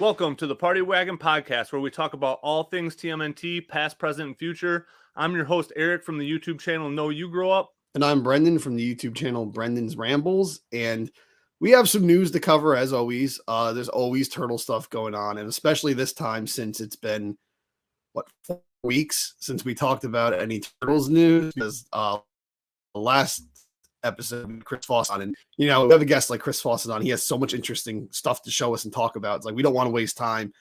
Welcome to the Party Wagon Podcast, where we talk about all things TMNT, past, present, and future. I'm your host, Eric, from the YouTube channel Know You Grow Up. And I'm Brendan from the YouTube channel Brendan's Rambles. And we have some news to cover, as always. There's always turtle stuff going on, and especially this time since it's been, 4 weeks since we talked about any turtles news, because the last episode Chris Fawcett on, and we have a guest like Chris Fawcett on. He has so much interesting stuff to show us and talk about. It's like we don't want to waste time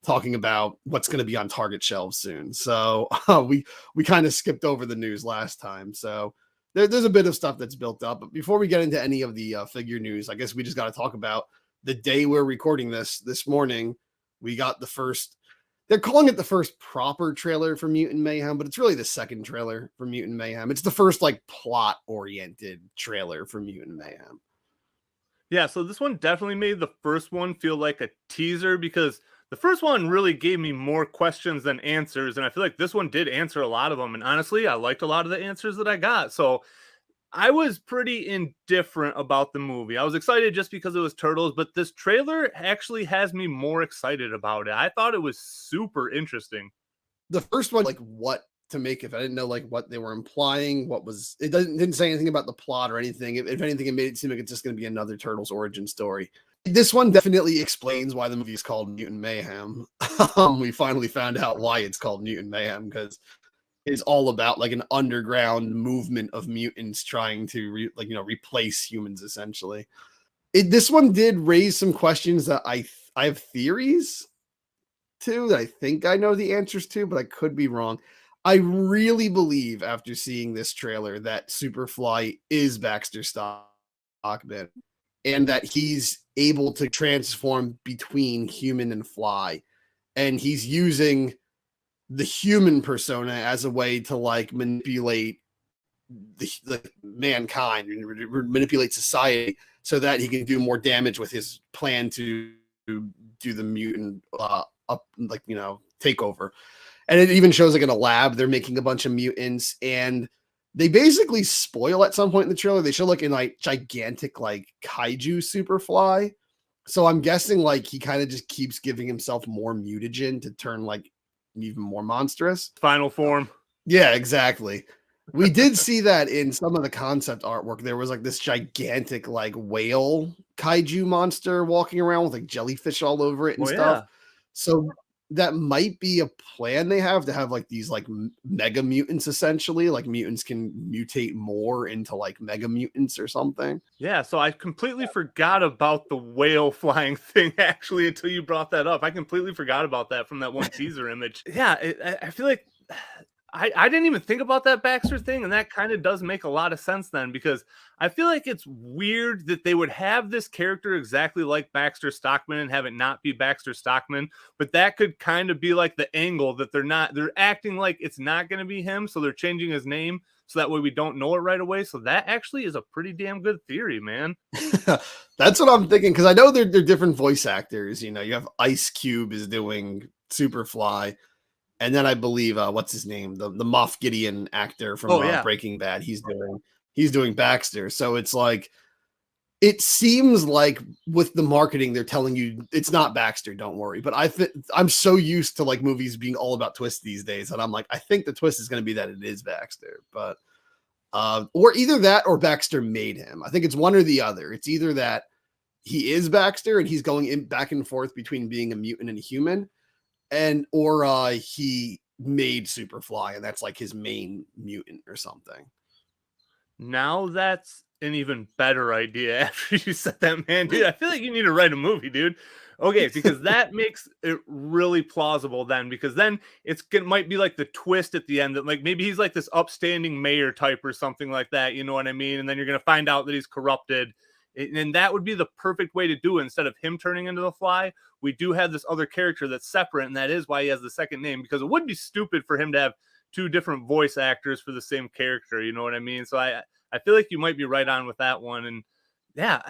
talking about what's going to be on Target shelves soon. So we kind of skipped over the news last time. So there's a bit of stuff that's built up. But before we get into any of the figure news, I guess we just got to talk about the day we're recording this morning. We got the first. They're calling it the first proper trailer for Mutant Mayhem, but it's really the second trailer for Mutant Mayhem. It's the first plot-oriented trailer for Mutant Mayhem. Yeah, so this one definitely made the first one feel like a teaser, because the first one really gave me more questions than answers, and I feel like this one did answer a lot of them. And honestly, I liked a lot of the answers that I got. So I was pretty indifferent about the movie. I was excited just because it was Turtles, but this trailer actually has me more excited about it. I thought it was super interesting. The first one, what to make of it. I didn't know what they were implying. It didn't say anything about the plot or anything. If anything, it made it seem like it's just going to be another Turtles origin story. This one definitely explains why the movie is called Mutant Mayhem. We finally found out why it's called Mutant Mayhem, because is all about an underground movement of mutants trying to replace humans essentially. This one did raise some questions that I have theories to that I think I know the answers to, but I could be wrong. I really believe after seeing this trailer that Superfly is Baxter Stockman and that he's able to transform between human and fly, and he's using the human persona as a way to manipulate the mankind and manipulate society so that he can do more damage with his plan to do the mutant takeover. And it even shows in a lab they're making a bunch of mutants, and they basically spoil at some point in the trailer. They show gigantic kaiju Superfly. So I'm guessing he kind of just keeps giving himself more mutagen to turn even more monstrous. Final form. Yeah, exactly. We did see that in some of the concept artwork. There was this gigantic whale kaiju monster walking around with jellyfish all over it and stuff. Yeah. So that might be a plan they have to have these mega mutants, essentially. Mutants can mutate more into mega mutants or something. Yeah, so I completely forgot about the whale flying thing, actually, until you brought that up. I completely forgot about that from that one teaser image. Yeah, I feel like I didn't even think about that Baxter thing, and that kind of does make a lot of sense then, because I feel like it's weird that they would have this character exactly like Baxter Stockman and have it not be Baxter Stockman, but that could kind of be the angle that they're acting like it's not going to be him, so they're changing his name so that way we don't know it right away. So that actually is a pretty damn good theory, man. That's what I'm thinking, because I know they're different voice actors. You have Ice Cube is doing Superfly. And then I believe what's his name, the Moff Gideon actor from Breaking Bad, he's doing Baxter. So it's it seems like with the marketing they're telling you it's not Baxter, don't worry. But I'm so used to movies being all about twists these days, and I'm I think the twist is going to be that it is Baxter, but or either that or Baxter made him. I think it's one or the other. It's either that he is Baxter and he's going back and forth between being a mutant and a human, or he made Superfly and that's his main mutant or something. Now that's an even better idea after you said that, man. Dude, I feel like you need to write a movie, dude. Okay, because that makes it really plausible then, because then it might be the twist at the end that maybe he's this upstanding mayor type or something like that, you know what I mean? And then you're going to find out that he's corrupted. And that would be the perfect way to do it. Instead of him turning into the Fly, we do have this other character that's separate, and that is why he has the second name, because it would be stupid for him to have two different voice actors for the same character, you know what I mean? So I feel like you might be right on with that one. And yeah,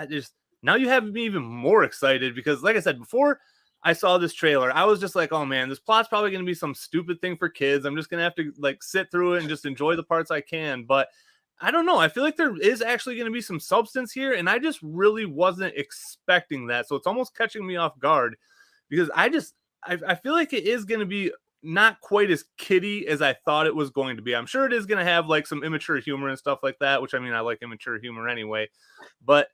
now you have me even more excited, because like I said, before I saw this trailer, I was just oh man, this plot's probably going to be some stupid thing for kids. I'm just going to have to sit through it and just enjoy the parts I can. But I don't know. I feel like there is actually going to be some substance here, and I just really wasn't expecting that. So it's almost catching me off guard. because I feel like it is going to be not quite as kiddie as I thought it was going to be. I'm sure it is going to have like some immature humor and stuff like that, which I mean, I like immature humor anyway. But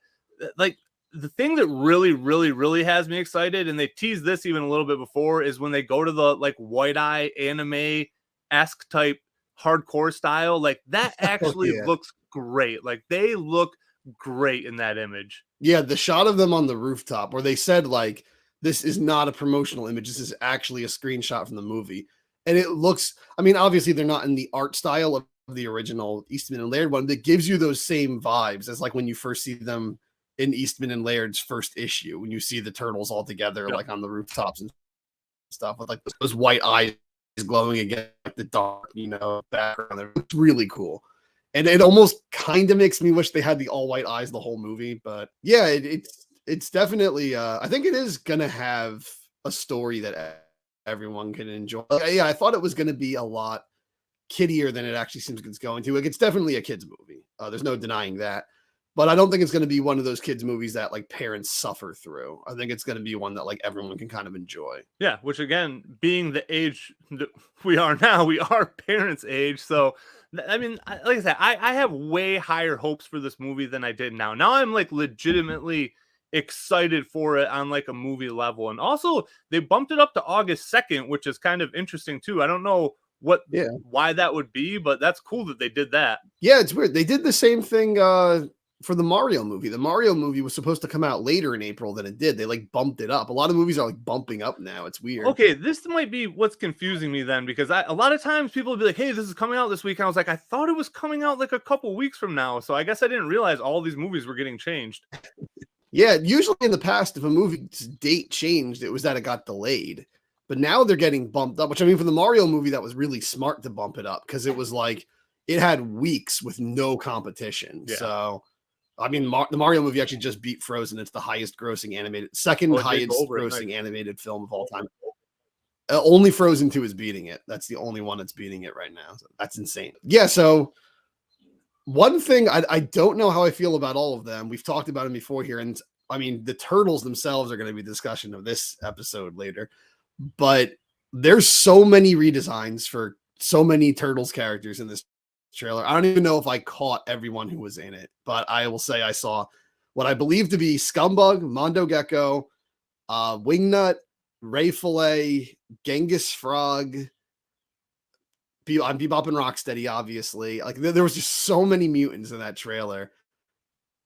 like the thing that really has me excited, and they teased this even a little bit before, is when they go to the like white eye anime esque type hardcore style. Like that Oh, actually yeah. looks great. Like they look great in that image. Yeah, the shot of them on the rooftop where they said like this is not a promotional image, this is actually a screenshot from the movie. And it looks, I mean, obviously they're not in the art style of the original Eastman and Laird one, that gives you those same vibes as like when you first see them in Eastman and Laird's first issue, when you see the turtles all together, Yep. like on the rooftops and stuff with like those white eyes glowing against like the dark, background. It's really cool. And it almost kind of makes me wish they had the all white eyes the whole movie. But yeah, it's definitely I think it is gonna have a story that everyone can enjoy. Yeah, I thought it was gonna be a lot kiddier than it actually seems it's going to. Like it's definitely a kids movie. There's no denying that. But I don't think it's going to be one of those kids movies that like parents suffer through. I think it's going to be one that like everyone can kind of enjoy. Yeah, which again, being the age that we are now, we are parents' age. So, I mean, like I said, I have way higher hopes for this movie than I did now. Now I'm like legitimately excited for it on like a movie level. And also, they bumped it up to August 2nd, which is kind of interesting too. I don't know Yeah. why that would be, but that's cool that they did that. Yeah, it's weird. They did the same thing for the Mario movie. The Mario movie was supposed to come out later in April than it did. They like bumped it up. A lot of movies are like bumping up now. It's weird. Okay, this might be what's confusing me then, because a lot of times people will be like, "Hey, this is coming out this week," and I was like, "I thought it was coming out like a couple weeks from now." So I guess I didn't realize all these movies were getting changed. Yeah, usually in the past, if a movie's date changed, it was that it got delayed. But now they're getting bumped up, which I mean, for the Mario movie, that was really smart to bump it up because it was like it had weeks with no competition. Yeah. So, I mean, the Mario movie actually just beat Frozen. It's the highest grossing animated, second Oh, it did highest go over it. grossing Nice. animated film of all time. Only Frozen 2 is beating it. That's the only one that's beating it right now. So that's insane. Yeah. So, one thing I don't know how I feel about all of them. We've talked about them before here. And I mean, the turtles themselves are going to be a discussion of this episode later. But there's so many redesigns for so many Turtles characters in this trailer. I don't even know if I caught everyone who was in it, but I will say I saw what I believe to be Scumbug, Mondo Gecko, Wingnut, Ray Fillet, Genghis Frog, Bebop and Rocksteady, obviously. Like there was just so many mutants in that trailer.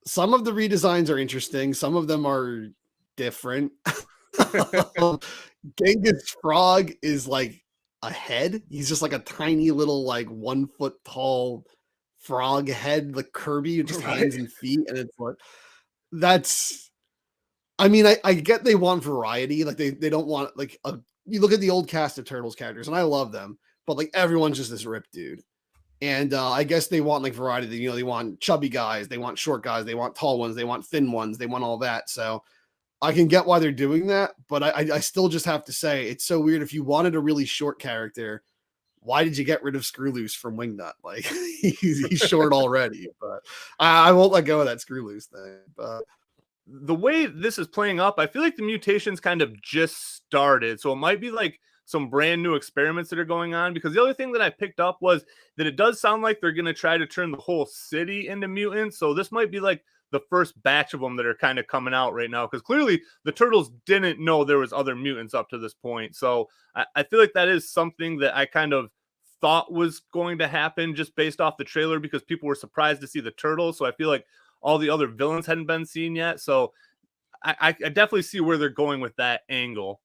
Some of the redesigns are interesting. Some of them are different. Genghis Frog is like a head. He's just like a tiny little, like 1 foot tall frog head, like Kirby, just hands and feet. And it's like, that's, I mean, I get they want variety. Like they don't want like you look at the old cast of Turtles characters and I love them, but like everyone's just this ripped dude. And I guess they want like variety. They want chubby guys, they want short guys, they want tall ones, they want thin ones, they want all that. So I can get why they're doing that, but I still just have to say it's so weird. If you wanted a really short character, why did you get rid of Screw Loose from Wingnut? Like he's short already, but I won't let go of that Screw Loose thing. But The way this is playing up, I feel like the mutations kind of just started. So it might be like some brand new experiments that are going on, because the other thing that I picked up was that it does sound like they're going to try to turn the whole city into mutants. So this might be like the first batch of them that are kind of coming out right now, because clearly the turtles didn't know there was other mutants up to this point. So I feel like that is something that I kind of thought was going to happen just based off the trailer, because people were surprised to see the turtles. So I feel like all the other villains hadn't been seen yet. So I definitely see where they're going with that angle.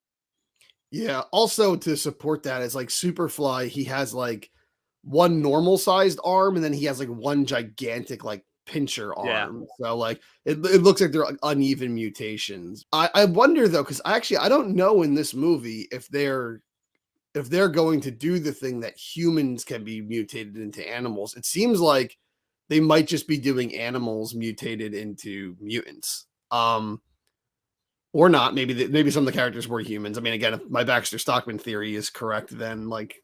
yeah, also to support that is like Superfly. He has like one normal sized arm, and then he has like one gigantic like pincher arm. Yeah. So like it looks like they're uneven mutations. I wonder though, because I don't know in this movie if they're going to do the thing that humans can be mutated into animals. It seems like they might just be doing animals mutated into mutants. Or not. Maybe some of the characters were humans. I mean, again, if my Baxter Stockman theory is correct, then like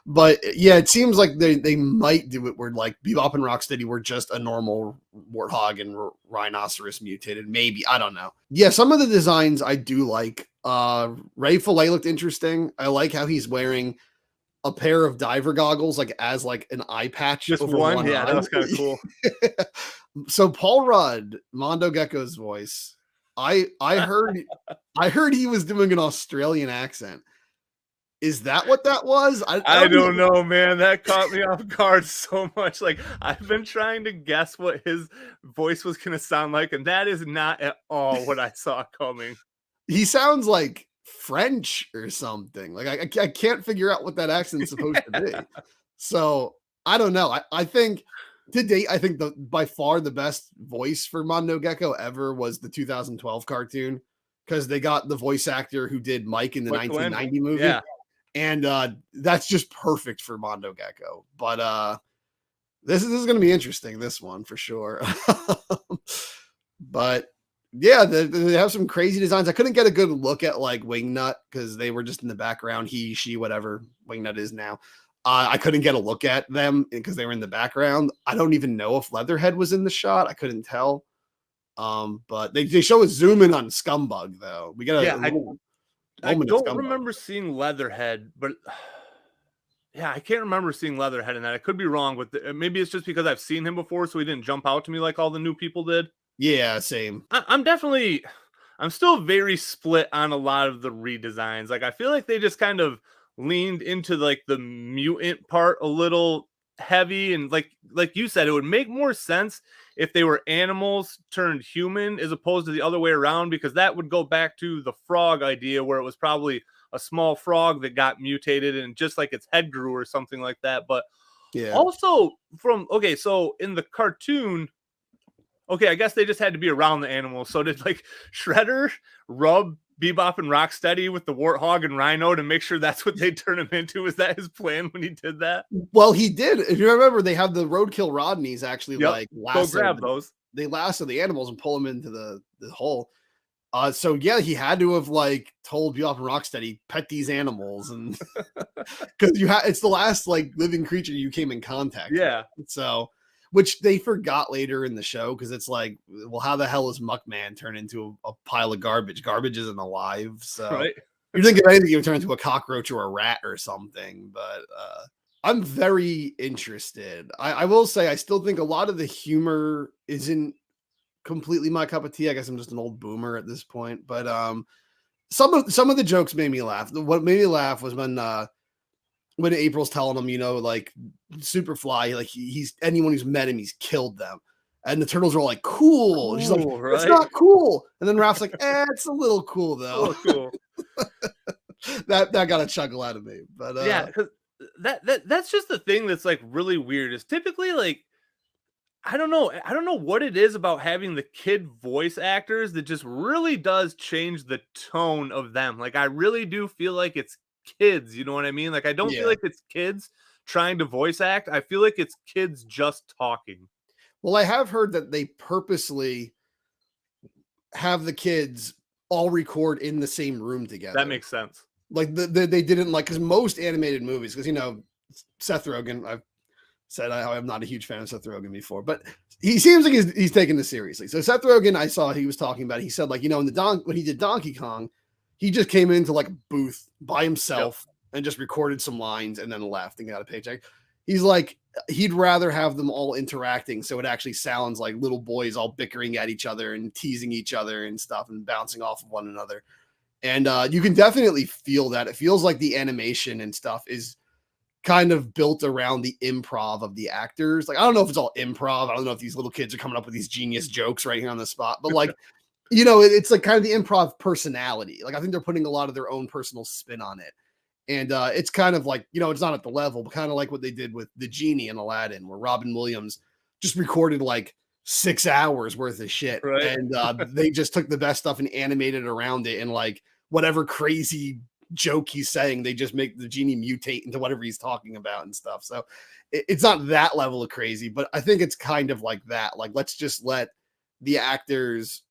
But yeah, it seems like they might do it where like Bebop and Rocksteady were just a normal warthog and rhinoceros mutated. Maybe, I don't know. Yeah, some of the designs I do like. Ray Fillet looked interesting. I like how he's wearing a pair of diver goggles, like as like an eye patch. Just over one, yeah, eye. that was kind of cool. So Paul Rudd, Mondo Gecko's voice, I heard he was doing an Australian accent. Is that what that was? I don't know, man. That caught me off guard so much. Like, I've been trying to guess what his voice was going to sound like, and that is not at all what I saw coming. He sounds like French or something. Like I can't figure out what that accent's supposed to be. So I don't know. I think to date, I think by far the best voice for Mondo Gecko ever was the 2012 cartoon, because they got the voice actor who did Mike in the 1990 movie. Yeah. And that's just perfect for Mondo Gecko. But this is going to be interesting, this one for sure. But yeah, they have some crazy designs. I couldn't get a good look at like Wingnut because they were just in the background. He, she, whatever Wingnut is now. I couldn't get a look at them because they were in the background. I don't even know if Leatherhead was in the shot. I couldn't tell. But they show a zoom in on Scumbug though. We got I don't remember seeing Leatherhead, but yeah, I can't remember seeing Leatherhead in that. I could be wrong with maybe it's just because I've seen him before, so he didn't jump out to me like all the new people did. Yeah, same. I'm still very split on a lot of the redesigns. Like, I feel like they just kind of leaned into like the mutant part a little heavy, and like you said, it would make more sense if they were animals turned human as opposed to the other way around, because that would go back to the frog idea where it was probably a small frog that got mutated and just like its head grew or something like that. But yeah, also so in the cartoon, I guess they just had to be around the animals. So did like Shredder rub Bebop and Rocksteady with the warthog and rhino to make sure that's what they turn him into? Was that his plan when he did that? Well, he did. If you remember, they have the roadkill Rodneys actually like go grab those. They lasso the animals and pull them into the hole. So yeah, he had to have like told Bebop and Rocksteady, pet these animals, and because it's the last like living creature you came in contact with. So, which they forgot later in the show, because it's like, well, how the hell is Muckman turn into a pile of garbage? Garbage isn't alive. So you think if anything, you would turn into a cockroach or a rat or something. But I'm very interested. I will say I still think a lot of the humor isn't completely my cup of tea. I guess I'm just an old boomer at this point. But some of the jokes made me laugh. What made me laugh was when April's telling him, like Superfly, like he's anyone who's met him, he's killed them. And the turtles are all like, cool. And she's like, it's not cool. And then Raph's like, it's a little cool though. Cool. that got a chuckle out of me. But yeah, because that's just the thing that's like really weird, is typically like, I don't know what it is about having the kid voice actors that just really does change the tone of them. Like, I really do feel like it's kids, you know what I mean? Like, I don't feel like it's kids trying to voice act. I feel like it's kids just talking. Well, I have heard that they purposely have the kids all record in the same room together. That makes sense. Like they didn't, like, because most animated movies, because Seth Rogen, I've said I'm not a huge fan of Seth Rogen before, but he seems like he's taking this seriously. So Seth Rogen, I saw he was talking about, he said, like, when he did Donkey Kong, he just came into like a booth by himself and just recorded some lines and then left and got a paycheck. He's like, he'd rather have them all interacting, so it actually sounds like little boys all bickering at each other and teasing each other and stuff and bouncing off of one another. And you can definitely feel that. It feels like the animation and stuff is kind of built around the improv of the actors. Like, I don't know if it's all improv. I don't know if these little kids are coming up with these genius jokes right here on the spot, but like, it's like kind of the improv personality. Like, I think they're putting a lot of their own personal spin on it. And it's kind of like, it's not at the level, but kind of like what they did with the genie in Aladdin, where Robin Williams just recorded like 6 hours worth of shit. Right. And they just took the best stuff and animated around it. And like whatever crazy joke he's saying, they just make the genie mutate into whatever he's talking about and stuff. So it's not that level of crazy, but I think it's kind of like that. Like, let's just let the actors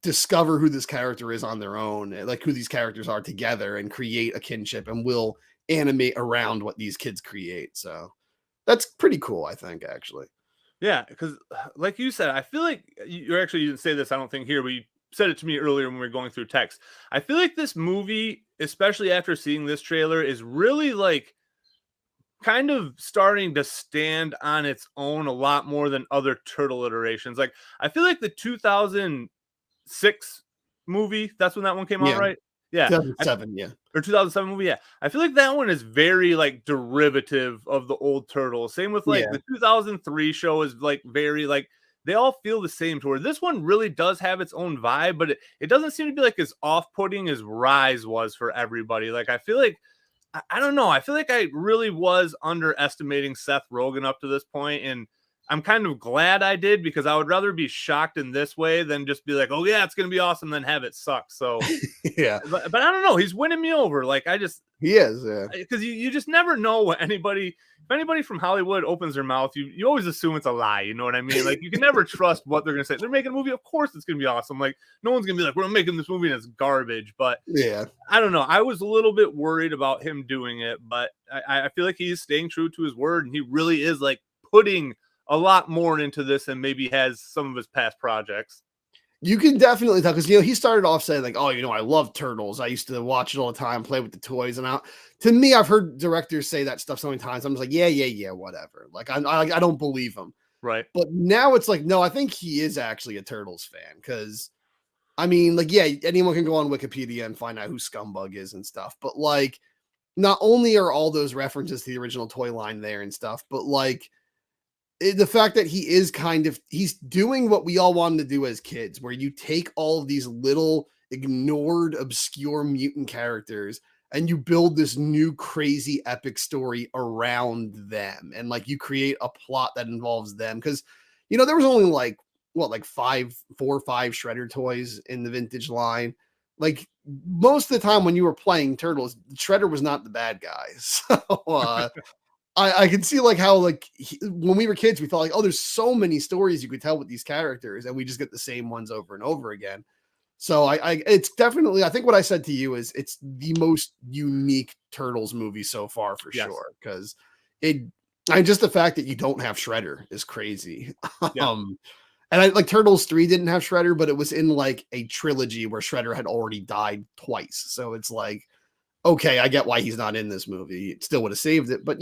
discover who this character is on their own, like who these characters are together, and create a kinship, and will animate around what these kids create. So that's pretty cool, I think, actually. Yeah, because like you said, I feel like you're actually, you didn't say this, I don't think here, but you said it to me earlier when we were going through text. I feel like this movie, especially after seeing this trailer, is really like kind of starting to stand on its own a lot more than other turtle iterations. Like I feel like the 2006 movie, that's when that one came out, Yeah, right? Yeah. 2007, yeah. Or 2007 movie, yeah. I feel like that one is very like derivative of the old Turtles. Same with like Yeah. the 2003 show is like very like they all feel the same to where this one really does have its own vibe, but it doesn't seem to be like as off-putting as Rise was for everybody. Like I feel like I don't know. I feel like I really was underestimating Seth Rogen up to this point, and I'm kind of glad I did because I would rather be shocked in this way than just be like, "Oh yeah, it's gonna be awesome," than have it suck. So, Yeah, but I don't know. He's winning me over. Like I just he is. Yeah. because you just never know what anybody if anybody from Hollywood opens their mouth, you always assume it's a lie. You know what I mean? Like you can never trust what they're gonna say. They're making a movie, of course it's gonna be awesome. Like no one's gonna be like, we're making this movie and it's garbage. But Yeah. I don't know. I was a little bit worried about him doing it, but I feel like he's staying true to his word, and he really is like putting a lot more into this than maybe has some of his past projects. You can definitely tell because he started off saying like, "Oh, I love turtles. I used to watch it all the time, play with the toys." And to me, I've heard directors say that stuff so many times. I'm just like, yeah, whatever. Like, I don't believe him. Right. But now it's like, no, I think he is actually a Turtles fan because, I mean, like, yeah, anyone can go on Wikipedia and find out who Scumbug is and stuff. But like, not only are all those references to the original toy line there and stuff, but like the fact that he's doing what we all wanted to do as kids, where you take all of these little ignored, obscure mutant characters and you build this new crazy epic story around them, and like you create a plot that involves them. Because there was only like like 4 or 5 Shredder toys in the vintage line. Like most of the time when you were playing Turtles, Shredder was not the bad guy. So I can see like how like when we were kids, we thought like, oh, there's so many stories you could tell with these characters, and we just get the same ones over and over again. So it's definitely, I think what I said to you is it's the most unique Turtles movie so far for Yes. sure. Because just the fact that you don't have Shredder is crazy. Yeah. And I like Turtles 3 didn't have Shredder, but it was in like a trilogy where Shredder had already died twice. So it's like, okay, I get why he's not in this movie. It still would have saved it, but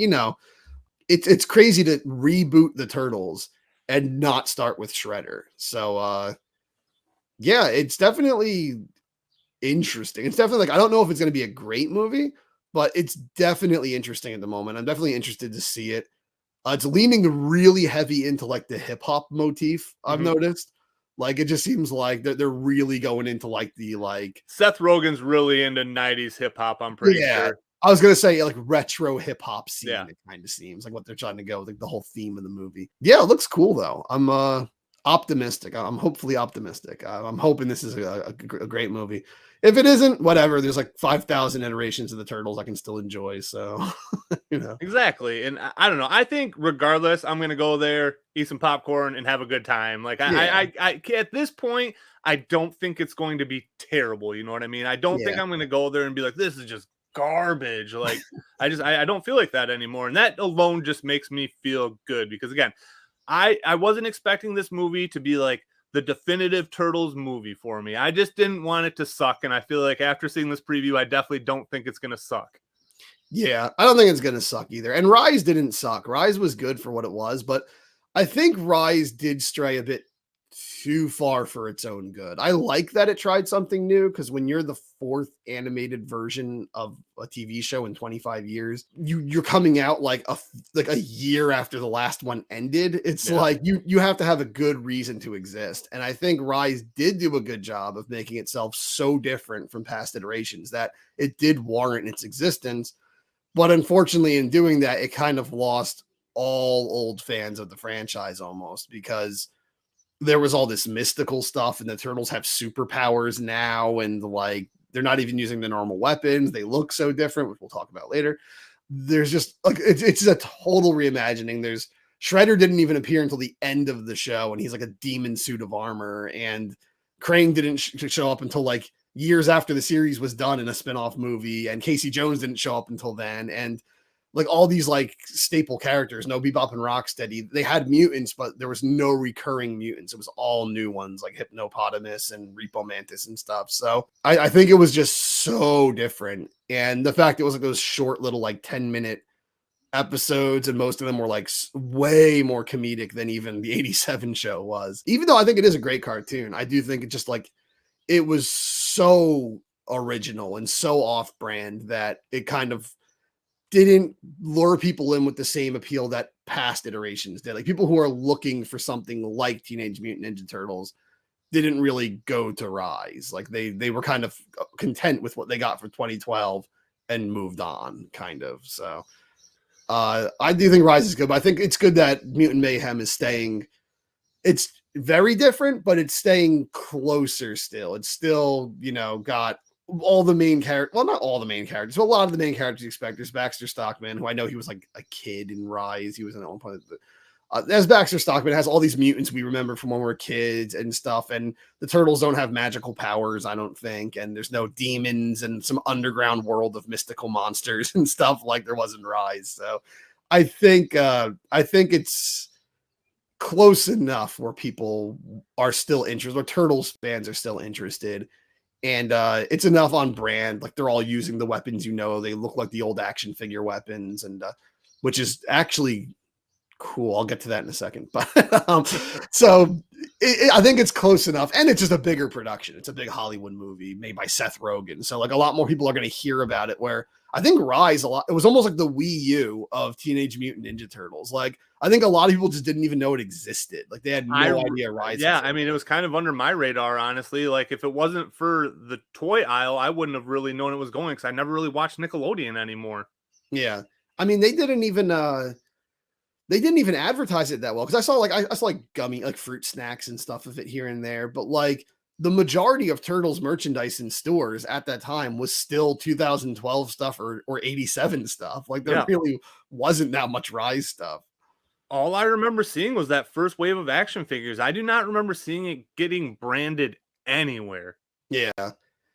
it's crazy to reboot the Turtles and not start with Shredder. So yeah, it's definitely interesting. It's definitely like I don't know if it's going to be a great movie, but it's definitely interesting at the moment. I'm definitely interested to see it. It's leaning really heavy into like the hip hop motif. I've Mhm. noticed. Like it just seems like they're really going into like the like Seth Rogen's really into 90s hip hop, I'm pretty yeah. sure. I was gonna say like retro hip hop scene. Yeah. It kind of seems like what they're trying to go, like the whole theme of the movie. Yeah, it looks cool though. I'm optimistic. I'm hopefully optimistic. I'm hoping this is a great movie. If it isn't, whatever. There's like 5,000 iterations of the Turtles I can still enjoy. So Exactly. And I don't know. I think regardless, I'm gonna go there, eat some popcorn, and have a good time. Like Yeah. I at this point, I don't think it's going to be terrible. You know what I mean? I don't think Yeah. I'm gonna go there and be like, this is just garbage. Like I don't feel like that anymore. And that alone just makes me feel good because again, I wasn't expecting this movie to be like the definitive Turtles movie for me. I just didn't want it to suck. And I feel like after seeing this preview, I definitely don't think it's gonna suck. Yeah, I don't think it's gonna suck either. And Rise didn't suck. Rise was good for what it was, but I think Rise did stray a bit too far for its own good. I like that it tried something new because when you're the 4th animated version of a TV show in 25 years, you're coming out like a year after the last one ended. It's Yeah. like you have to have a good reason to exist. And I think Rise did do a good job of making itself so different from past iterations that it did warrant its existence. But unfortunately, in doing that, it kind of lost all old fans of the franchise almost because there was all this mystical stuff, and the Turtles have superpowers now, and like they're not even using the normal weapons. They look so different, which we'll talk about later. There's just like it's a total reimagining. There's Shredder didn't even appear until the end of the show, and he's like a demon suit of armor, and Krang didn't show up until like years after the series was done in a spin-off movie, and Casey Jones didn't show up until then, and like all these like staple characters, no Bebop and Rocksteady, they had mutants, but there was no recurring mutants. It was all new ones like Hypnopotamus and Repo Mantis and stuff. So I think it was just so different. And the fact it was like those short little like 10-minute episodes, and most of them were like way more comedic than even the 87 show was. Even though I think it is a great cartoon, I do think it just like it was so original and so off-brand that it kind of didn't lure people in with the same appeal that past iterations did. Like people who are looking for something like Teenage Mutant Ninja Turtles didn't really go to Rise. Like they were kind of content with what they got for 2012 and moved on, kind of. So I do think Rise is good, but I think it's good that Mutant Mayhem is staying. It's very different, but it's staying closer still. It's still, you know, got all the main characters. Well, not all the main characters, but a lot of the main characters you expect. There's Baxter Stockman, who I know he was like a kid in Rise. He was in at one point. As Baxter Stockman has all these mutants we remember from when we were kids and stuff. And the Turtles don't have magical powers, I don't think. And there's no demons and some underground world of mystical monsters and stuff like there was in Rise. So I think it's close enough where people are still interested, or Turtles fans are still interested. And it's enough on brand. Like they're all using the weapons, you know, they look like the old action figure weapons, and which is actually cool. I'll get to that in a second. But so I think it's close enough, and it's just a bigger production. It's a big Hollywood movie made by Seth Rogen, so like a lot more people are going to hear about it. Where I think Rise it was almost like the Wii U of Teenage Mutant Ninja Turtles. Like I think a lot of people just didn't even know it existed. Like they had no idea Rise. Yeah, I mean, it was kind of under my radar, honestly. Like if it wasn't for the toy aisle, I wouldn't have really known it was going, because I never really watched Nickelodeon anymore. Yeah, I mean they didn't even advertise it that well, because I saw like gummy, like fruit snacks and stuff of it here and there, but like the majority of Turtles merchandise in stores at that time was still 2012 stuff or 87 stuff. Like there really wasn't that much Rise stuff. All I remember seeing was that first wave of action figures. I do not remember seeing it getting branded anywhere. Yeah.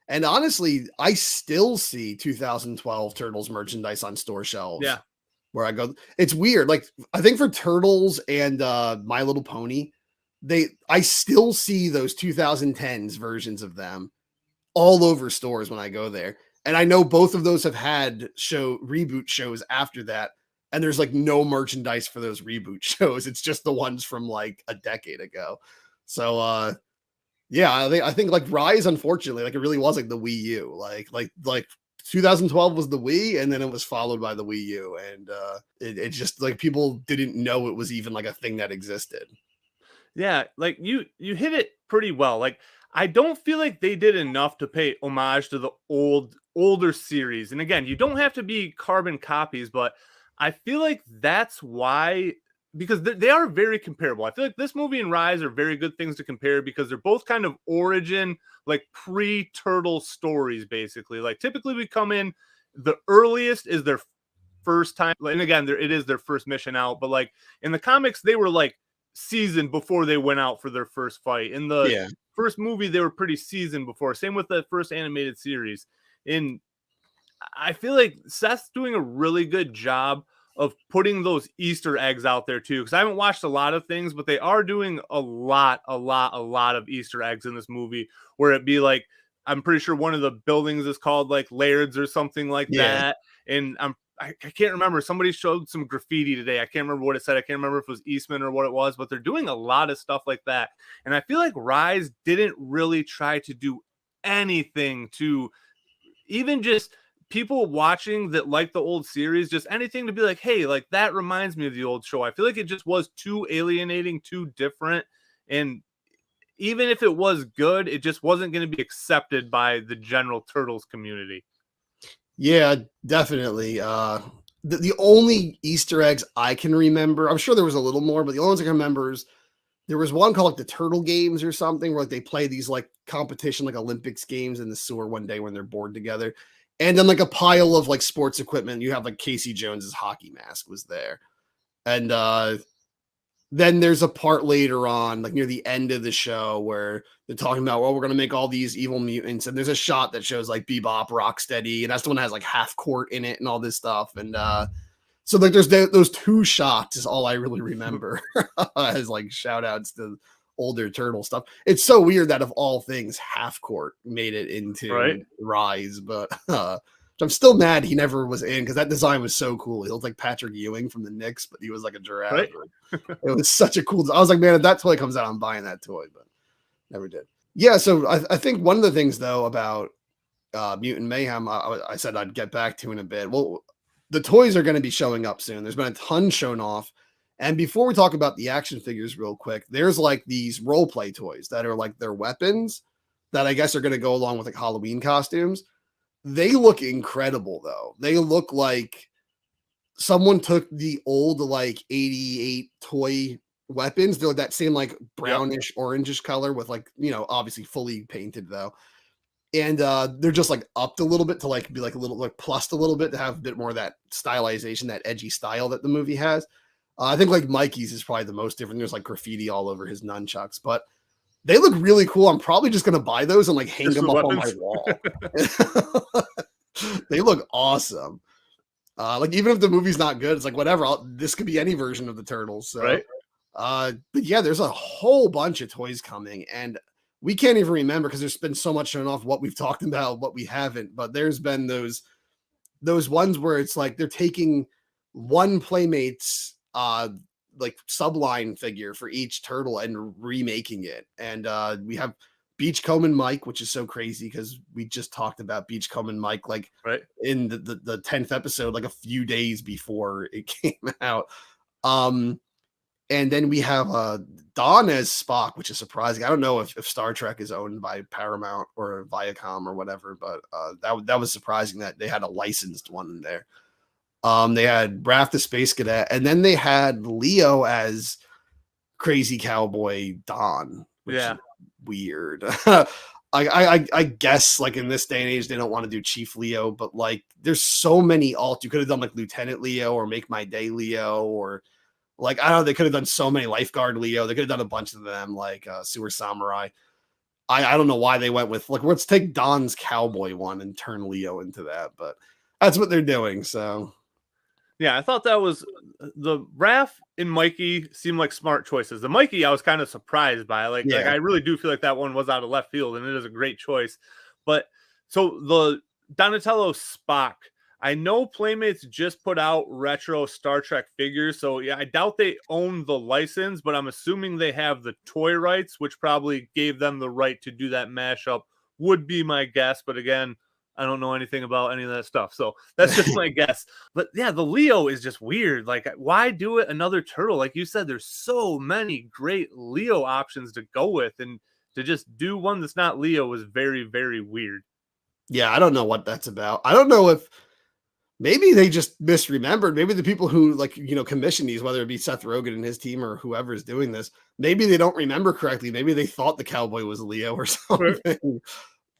And honestly, I still see 2012 Turtles merchandise on store shelves. Yeah. Where I go, it's weird. Like I think for Turtles and My Little Pony, I still see those 2010s versions of them all over stores when I go there. And I know both of those have had reboot shows after that, and there's like no merchandise for those reboot shows. It's just the ones from like a decade ago. So yeah, I think like Rise, unfortunately, like it really was like the Wii U. Like 2012 was the Wii, and then it was followed by the Wii U, and it just like people didn't know it was even like a thing that existed. Yeah, like you hit it pretty well. Like I don't feel like they did enough to pay homage to the older series. And again, you don't have to be carbon copies, but I feel like that's why, because they are very comparable. I feel like this movie and Rise are very good things to compare, because they're both kind of origin, like pre-Turtle stories, basically. Like typically we come in, the earliest is their first time, and again, it is their first mission out, but like in the comics, they were like seasoned before they went out for their first fight. In the first movie, they were pretty seasoned before. Same with the first animated series. And I feel like Seth's doing a really good job of putting those Easter eggs out there too, because I haven't watched a lot of things, but they are doing a lot of Easter eggs in this movie, where it be like, I'm pretty sure one of the buildings is called like Laird's or something like that. And I can't remember. Somebody showed some graffiti today. I can't remember what it said. I can't remember if it was Eastman or what it was, but they're doing a lot of stuff like that. And I feel like Rise didn't really try to do anything to even just people watching that like the old series, just anything to be like, hey, like that reminds me of the old show. I feel like it just was too alienating, too different. And even if it was good, it just wasn't going to be accepted by the general Turtles community. Yeah, definitely. The only Easter eggs I can remember, I'm sure there was a little more, but the only ones I can remember is there was one called like the Turtle Games or something, where like they play these like competition, like Olympics games in the sewer one day when they're bored together. And then like a pile of like sports equipment. You have like Casey Jones's hockey mask was there. And then there's a part later on, like near the end of the show, where they're talking about, well, we're going to make all these evil mutants. And there's a shot that shows like Bebop, Rocksteady, and that's the one that has like Half Court in it and all this stuff. And so like there's those two shots is all I really remember as like shout outs to older Turtle stuff. It's so weird that of all things, Half Court made it into Rise, but I'm still mad he never was in because that design was so cool. He looked like Patrick Ewing from the Knicks, but he was like a giraffe. Right? It was such a cool. I was like, man, if that toy comes out, I'm buying that toy, but never did. Yeah, so I think one of the things though about Mutant Mayhem, I said I'd get back to in a bit. Well, the toys are going to be showing up soon. There's been a ton shown off. And before we talk about the action figures real quick, there's like these role play toys that are like their weapons that I guess are going to go along with like Halloween costumes. They look incredible though. They look like someone took the old like 88 toy weapons. They're that same like brownish, orangish color with like, you know, obviously fully painted though. And they're just like upped a little bit to like be like a little like plussed a little bit to have a bit more of that stylization, that edgy style that the movie has. I think like Mikey's is probably the most different. There's like graffiti all over his nunchucks, but they look really cool. I'm probably just gonna buy those and like hang them up on my wall. They look awesome. Like even if the movie's not good, it's like whatever. This could be any version of the Turtles. So, right. But yeah, there's a whole bunch of toys coming, and we can't even remember because there's been so much shown off what we've talked about, what we haven't. But there's been those ones where it's like they're taking one Playmates like subline figure for each turtle and remaking it. And we have Beachcomb and Mike, which is so crazy because we just talked about Beachcomb and Mike like in the 10th episode, like a few days before it came out. And then we have Don as Spock, which is surprising. I don't know if Star Trek is owned by Paramount or Viacom or whatever, but that was surprising that they had a licensed one in there. They had Raph the Space Cadet, and then they had Leo as Crazy Cowboy Don, which is weird. I guess like in this day and age, they don't want to do Chief Leo, but like there's so many alt. You could have done like Lieutenant Leo or Make My Day Leo, or like, I don't know, they could have done so many Lifeguard Leo. They could have done a bunch of them, like Sewer Samurai. I don't know why they went with, like, let's take Don's cowboy one and turn Leo into that, but that's what they're doing, so. Yeah, I thought that was, the Raph and Mikey seemed like smart choices. The Mikey, I was kind of surprised by. Like I really do feel like that one was out of left field, and it is a great choice. But, so the Donatello Spock, I know Playmates just put out retro Star Trek figures, so yeah, I doubt they own the license, but I'm assuming they have the toy rights, which probably gave them the right to do that mashup, would be my guess. But again, I don't know anything about any of that stuff, so that's just my guess. But yeah, the Leo is just weird. Like, why do it another turtle? Like you said, there's so many great Leo options to go with, and to just do one that's not Leo was very, very weird. Yeah, I don't know what that's about. I don't know if maybe they just misremembered. Maybe the people who like, you know, commission these, whether it be Seth Rogen and his team or whoever is doing this, maybe they don't remember correctly. Maybe they thought the cowboy was Leo or something. Right.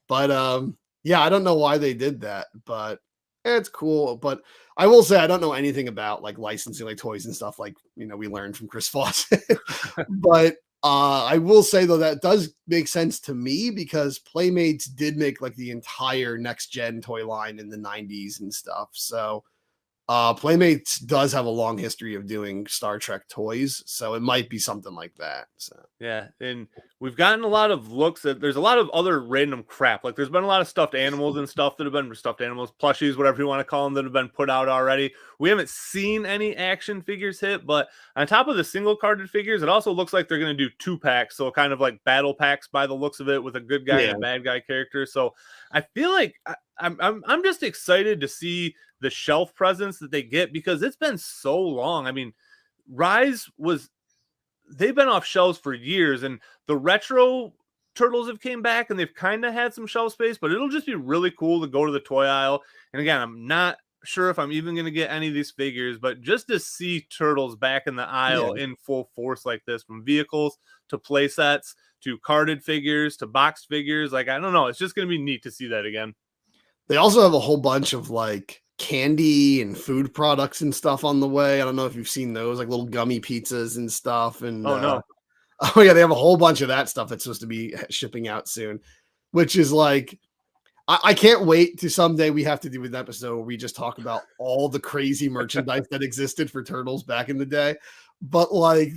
But yeah, I don't know why they did that, but it's cool. But I will say I don't know anything about like licensing like toys and stuff, like, you know, we learned from Chris Fawcett. But I will say though that does make sense to me because Playmates did make like the entire next gen toy line in the 90s and stuff. So Playmates does have a long history of doing Star Trek toys, so it might be something like that. So yeah, and we've gotten a lot of looks at, there's a lot of other random crap. Like there's been a lot of stuffed animals and stuff that have been stuffed animals, plushies, whatever you want to call them, that have been put out already. We haven't seen any action figures hit, but on top of the single carded figures, it also looks like they're going to do 2-packs, so kind of like battle packs by the looks of it, with a good guy and a bad guy character. So I feel like I'm just excited to see the shelf presence that they get, because it's been so long. I mean, Rise was, they've been off shelves for years, and the retro turtles have came back and they've kind of had some shelf space, but it'll just be really cool to go to the toy aisle. And again, I'm not sure if I'm even going to get any of these figures, but just to see turtles back in the aisle in full force like this, from vehicles to play sets to carded figures to boxed figures, like, I don't know, it's just going to be neat to see that again. They also have a whole bunch of like candy and food products and stuff on the way. I don't know if you've seen those, like little gummy pizzas and stuff. And Oh no. oh yeah, they have a whole bunch of that stuff that's supposed to be shipping out soon, which is like, I can't wait to someday we have to do an episode where we just talk about all the crazy merchandise that existed for Turtles back in the day. But like,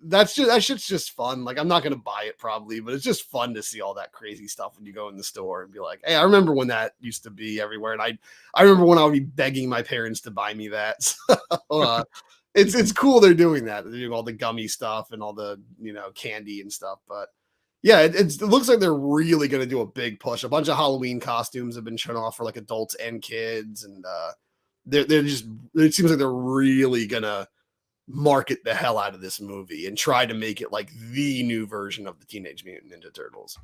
that shit's just fun. Like, I'm not gonna buy it probably, but it's just fun to see all that crazy stuff when you go in the store and be like, hey, I remember when that used to be everywhere, and I remember when I would be begging my parents to buy me that. So, it's cool they're doing that. They're doing all the gummy stuff and all the candy and stuff. But yeah, it looks like they're really gonna do a big push. A bunch of Halloween costumes have been shown off for like adults and kids, and they're just, it seems like they're really gonna market the hell out of this movie and try to make it like the new version of the Teenage Mutant Ninja Turtles.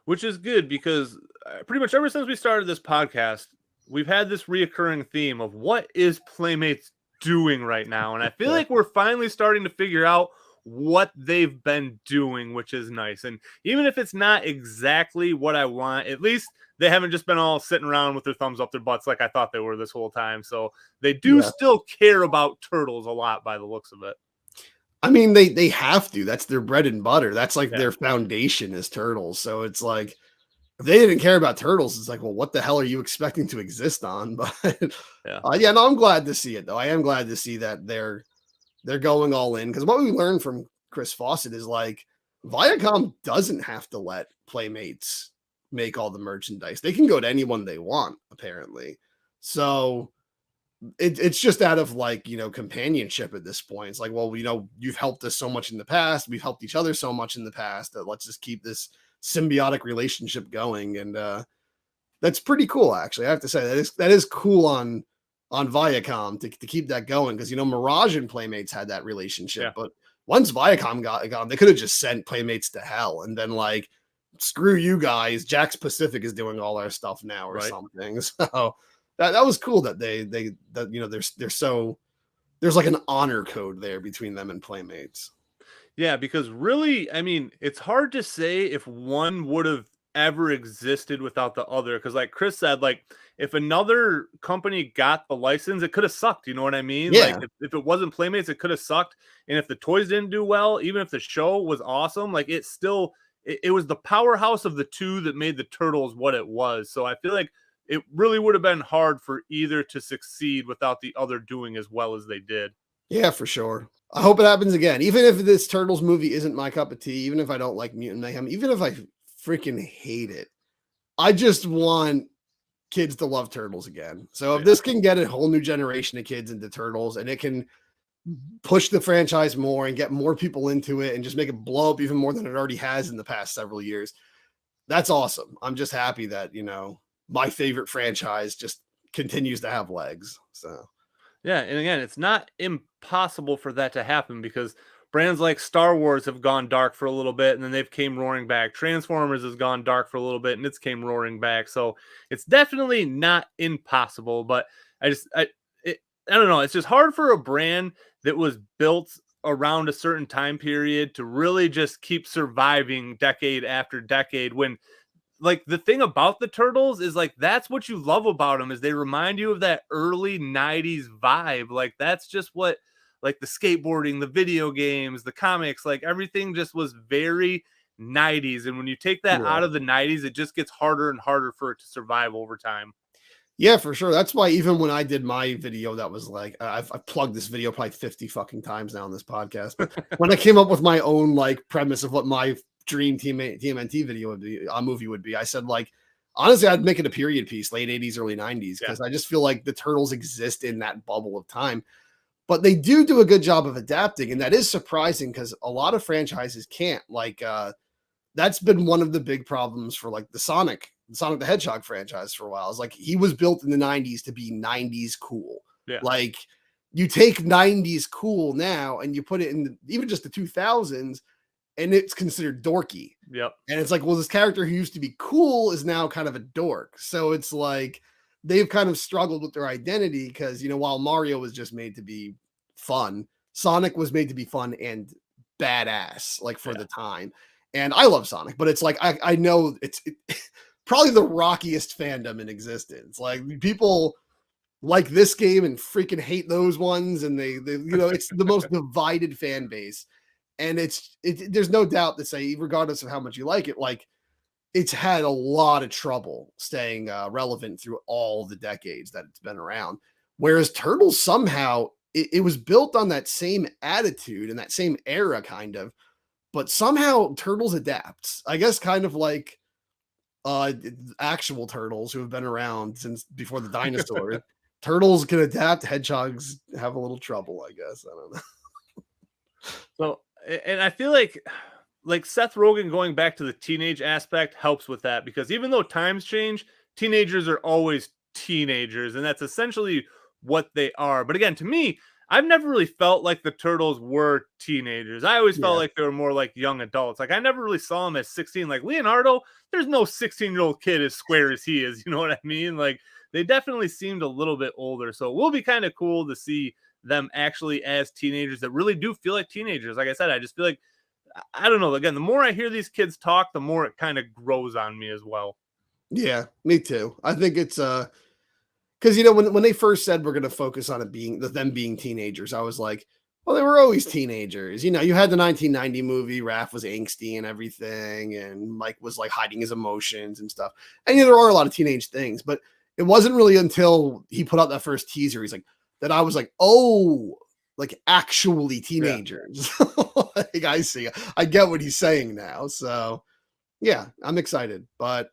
Which is good because pretty much ever since we started this podcast, we've had this reoccurring theme of what is Playmates doing right now. And I feel like we're finally starting to figure out what they've been doing, which is nice. And even if it's not exactly what I want, at least they haven't just been all sitting around with their thumbs up their butts like I thought they were this whole time. So they do still care about Turtles a lot by the looks of it. I mean, they have to. That's their bread and butter. That's like their foundation is Turtles. So it's like, if they didn't care about Turtles, it's like, well, what the hell are you expecting to exist on? But yeah, no, I'm glad to see it though. I am glad to see that they're going all in, because what we learned from Chris Fawcett is like, Viacom doesn't have to let Playmates make all the merchandise. They can go to anyone they want, apparently. So it's just out of like, companionship at this point. It's like, well, you've helped us so much in the past. We've helped each other so much in the past that let's just keep this symbiotic relationship going. And that's pretty cool, actually. I have to say that is cool on Viacom to keep that going, because Mirage and Playmates had that relationship, but once Viacom got gone, they could have just sent Playmates to hell and been like, screw you guys, Jack's Pacific is doing all our stuff now or something. So that was cool that there's like an honor code there between them and Playmates. Yeah, because really, I mean, it's hard to say if one would have ever existed without the other. Because like Chris said, like, if another company got the license, it could have sucked. You know what I mean? Yeah. Like if it wasn't Playmates, it could have sucked. And if the toys didn't do well, even if the show was awesome, like it still, it was the powerhouse of the two that made the Turtles what it was. So I feel like it really would have been hard for either to succeed without the other doing as well as they did. Yeah, for sure. I hope it happens again. Even if this Turtles movie isn't my cup of tea, even if I don't like Mutant Mayhem, even if I freaking hate it, I just want kids to love Turtles again. So if this can get a whole new generation of kids into Turtles, and it can push the franchise more and get more people into it and just make it blow up even more than it already has in the past several years, that's awesome. I'm just happy that, my favorite franchise just continues to have legs. So yeah, and again, it's not impossible for that to happen, because brands like Star Wars have gone dark for a little bit and then they've came roaring back. Transformers has gone dark for a little bit and it's came roaring back. So it's definitely not impossible, but I don't know. It's just hard for a brand that was built around a certain time period to really just keep surviving decade after decade, when like the thing about the Turtles is like, that's what you love about them, is they remind you of that early 90s vibe. Like that's just what, like the skateboarding, the video games, the comics, like everything just was very 90s. And when you take that out of the 90s, it just gets harder and harder for it to survive over time. Yeah, for sure. That's why even when I did my video, that was like, I've plugged this video probably 50 fucking times now on this podcast. But when I came up with my own like premise of what my dream TMNT video would be, a movie would be, I said like, honestly, I'd make it a period piece, late 80s, early 90s, because I just feel like the Turtles exist in that bubble of time. But they do a good job of adapting, and that is surprising because a lot of franchises can't. Like that's been one of the big problems for like the Sonic the Hedgehog franchise for a while. It's like he was built in the 90s to be 90s cool. Yeah. Like you take 90s cool now and you put it in even just the 2000s, and it's considered dorky. Yep. And it's like, well, this character who used to be cool is now kind of a dork. So it's like they've kind of struggled with their identity because, while Mario was just made to be fun, Sonic was made to be fun and badass, like for the time. And I love Sonic, but it's like, I know it's probably the rockiest fandom in existence. Like people like this game and freaking hate those ones, and they it's the most divided fan base, and there's no doubt to say, regardless of how much you like it, like it's had a lot of trouble staying relevant through all the decades that it's been around. Whereas Turtles somehow it was built on that same attitude and that same era, kind of, but somehow Turtles adapts. I guess kind of like actual turtles who have been around since before the dinosaurs. Turtles can adapt. Hedgehogs have a little trouble, I guess. I don't know. So, and I feel like Seth Rogen going back to the teenage aspect helps with that, because even though times change, teenagers are always teenagers, and that's essentially what they are. But again, to me, I've never really felt like the Turtles were teenagers. I always felt Yeah. like they were more like young adults. Like I never really saw them as 16. Like Leonardo, there's no 16-year-old kid as square as he is. You know what I mean? Like they definitely seemed a little bit older. So it will be kind of cool to see them actually as teenagers that really do feel like teenagers. Like I said, I just feel like, I don't know. Again, the more I hear these kids talk, the more it kind of grows on me as well. Yeah, me too. I think it's because when they first said we're going to focus on it being them being teenagers, I was like, well, they were always teenagers. You had the 1990 movie. Raph was angsty and everything, and Mike was like hiding his emotions and stuff. And there are a lot of teenage things, but it wasn't really until he put out that first teaser, he's like, that I was like, oh, like actually teenagers. Like I see, I get what he's saying now. So yeah, I'm excited. But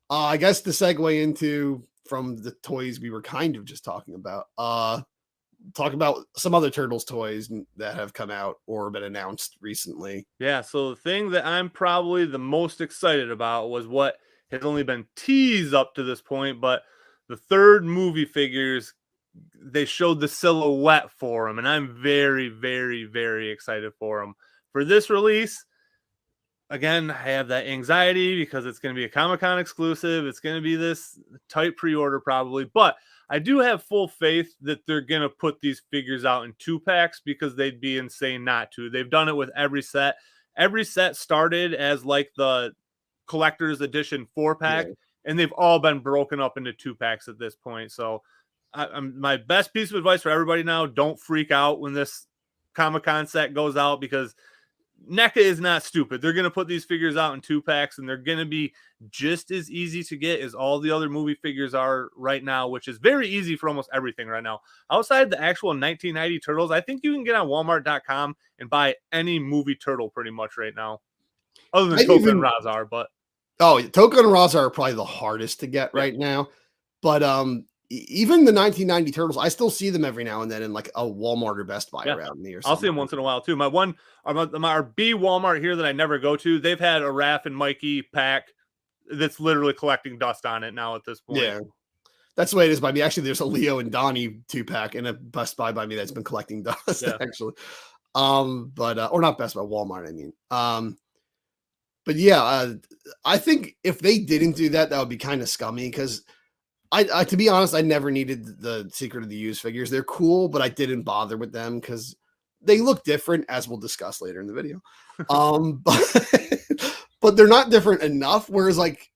I guess the segue into from the toys we were kind of just talking about, talk about some other Turtles toys that have come out or been announced recently. Yeah. So the thing that I'm probably the most excited about was what has only been teased up to this point, but the third movie figures, they showed the silhouette for them, and I'm very, very, very excited for them. For this release, again, I have that anxiety because it's going to be a Comic-Con exclusive. It's going to be this tight pre-order probably, but I do have full faith that they're going to put these figures out in 2-packs, because they'd be insane not to. They've done it with every set. Every set started as like the collector's edition 4-pack, Yeah. and they've all been broken up into 2-packs at this point. So my best piece of advice for everybody now: don't freak out when this Comic-Con set goes out, because NECA is not stupid. They're going to put these figures out in 2-packs, and they're going to be just as easy to get as all the other movie figures are right now, which is very easy for almost everything right now. Outside the actual 1990 Turtles, I think you can get on Walmart.com and buy any movie turtle pretty much right now, other than Toka and Razar. But Toka and Razar are probably the hardest to get right now. But even the 1990 Turtles, I still see them every now and then in like a Walmart or Best Buy around me or something. I'll see them once in a while too. Our B Walmart here that I never go to, they've had a Raph and Mikey pack that's literally collecting dust on it now at this point. Yeah, that's the way it is by me. Actually, there's a Leo and Donnie 2-pack in a Best Buy by me that's been collecting dust actually. But or not Best Buy, Walmart, I mean. But yeah, I think if they didn't do that, that would be kind of scummy, because I to be honest, I never needed the Secret of the Used figures. They're cool, but I didn't bother with them because they look different, as we'll discuss later in the video. But they're not different enough. Whereas like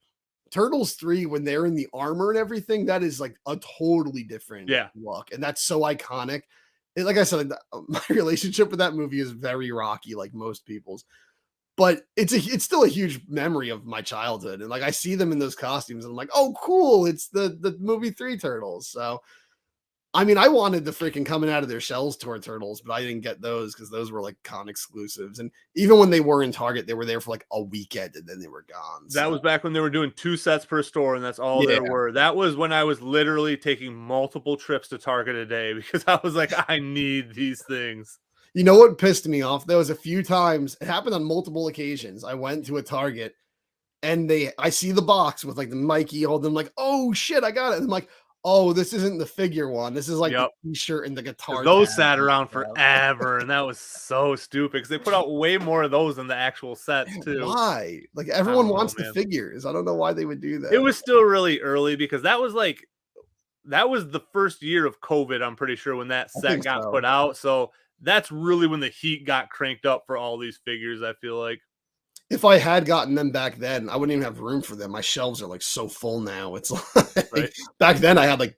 Turtles 3, when they're in the armor and everything, that is like a totally different look. And that's so iconic. Like I said, my relationship with that movie is very rocky, like most people's. But it's still a huge memory of my childhood. And like I see them in those costumes and I'm like, oh, cool. It's the movie 3 Turtles. So I mean, I wanted the freaking coming out of their shells tour Turtles, but I didn't get those because those were like con exclusives. And even when they were in Target, they were there for like a weekend and then they were gone. That was back when they were doing 2 sets per store, and that's all there were. That was when I was literally taking multiple trips to Target a day, because I was like, I need these things. You know what pissed me off? There was a few times, it happened on multiple occasions. I went to a Target and I see the box with like the Mikey holding them, like, oh shit, I got it. And I'm like, oh, this isn't the figure one. This is like the t-shirt and the guitar. Those sat around forever, and that was so stupid because they put out way more of those than the actual sets too. Why? Like everyone wants the figures. I don't know why they would do that. It was still really early because that was the first year of COVID, I'm pretty sure, when that set got put out. So that's really when the heat got cranked up for all these figures, I feel like. If I had gotten them back then, I wouldn't even have room for them. My shelves are like so full now. It's like back then I had like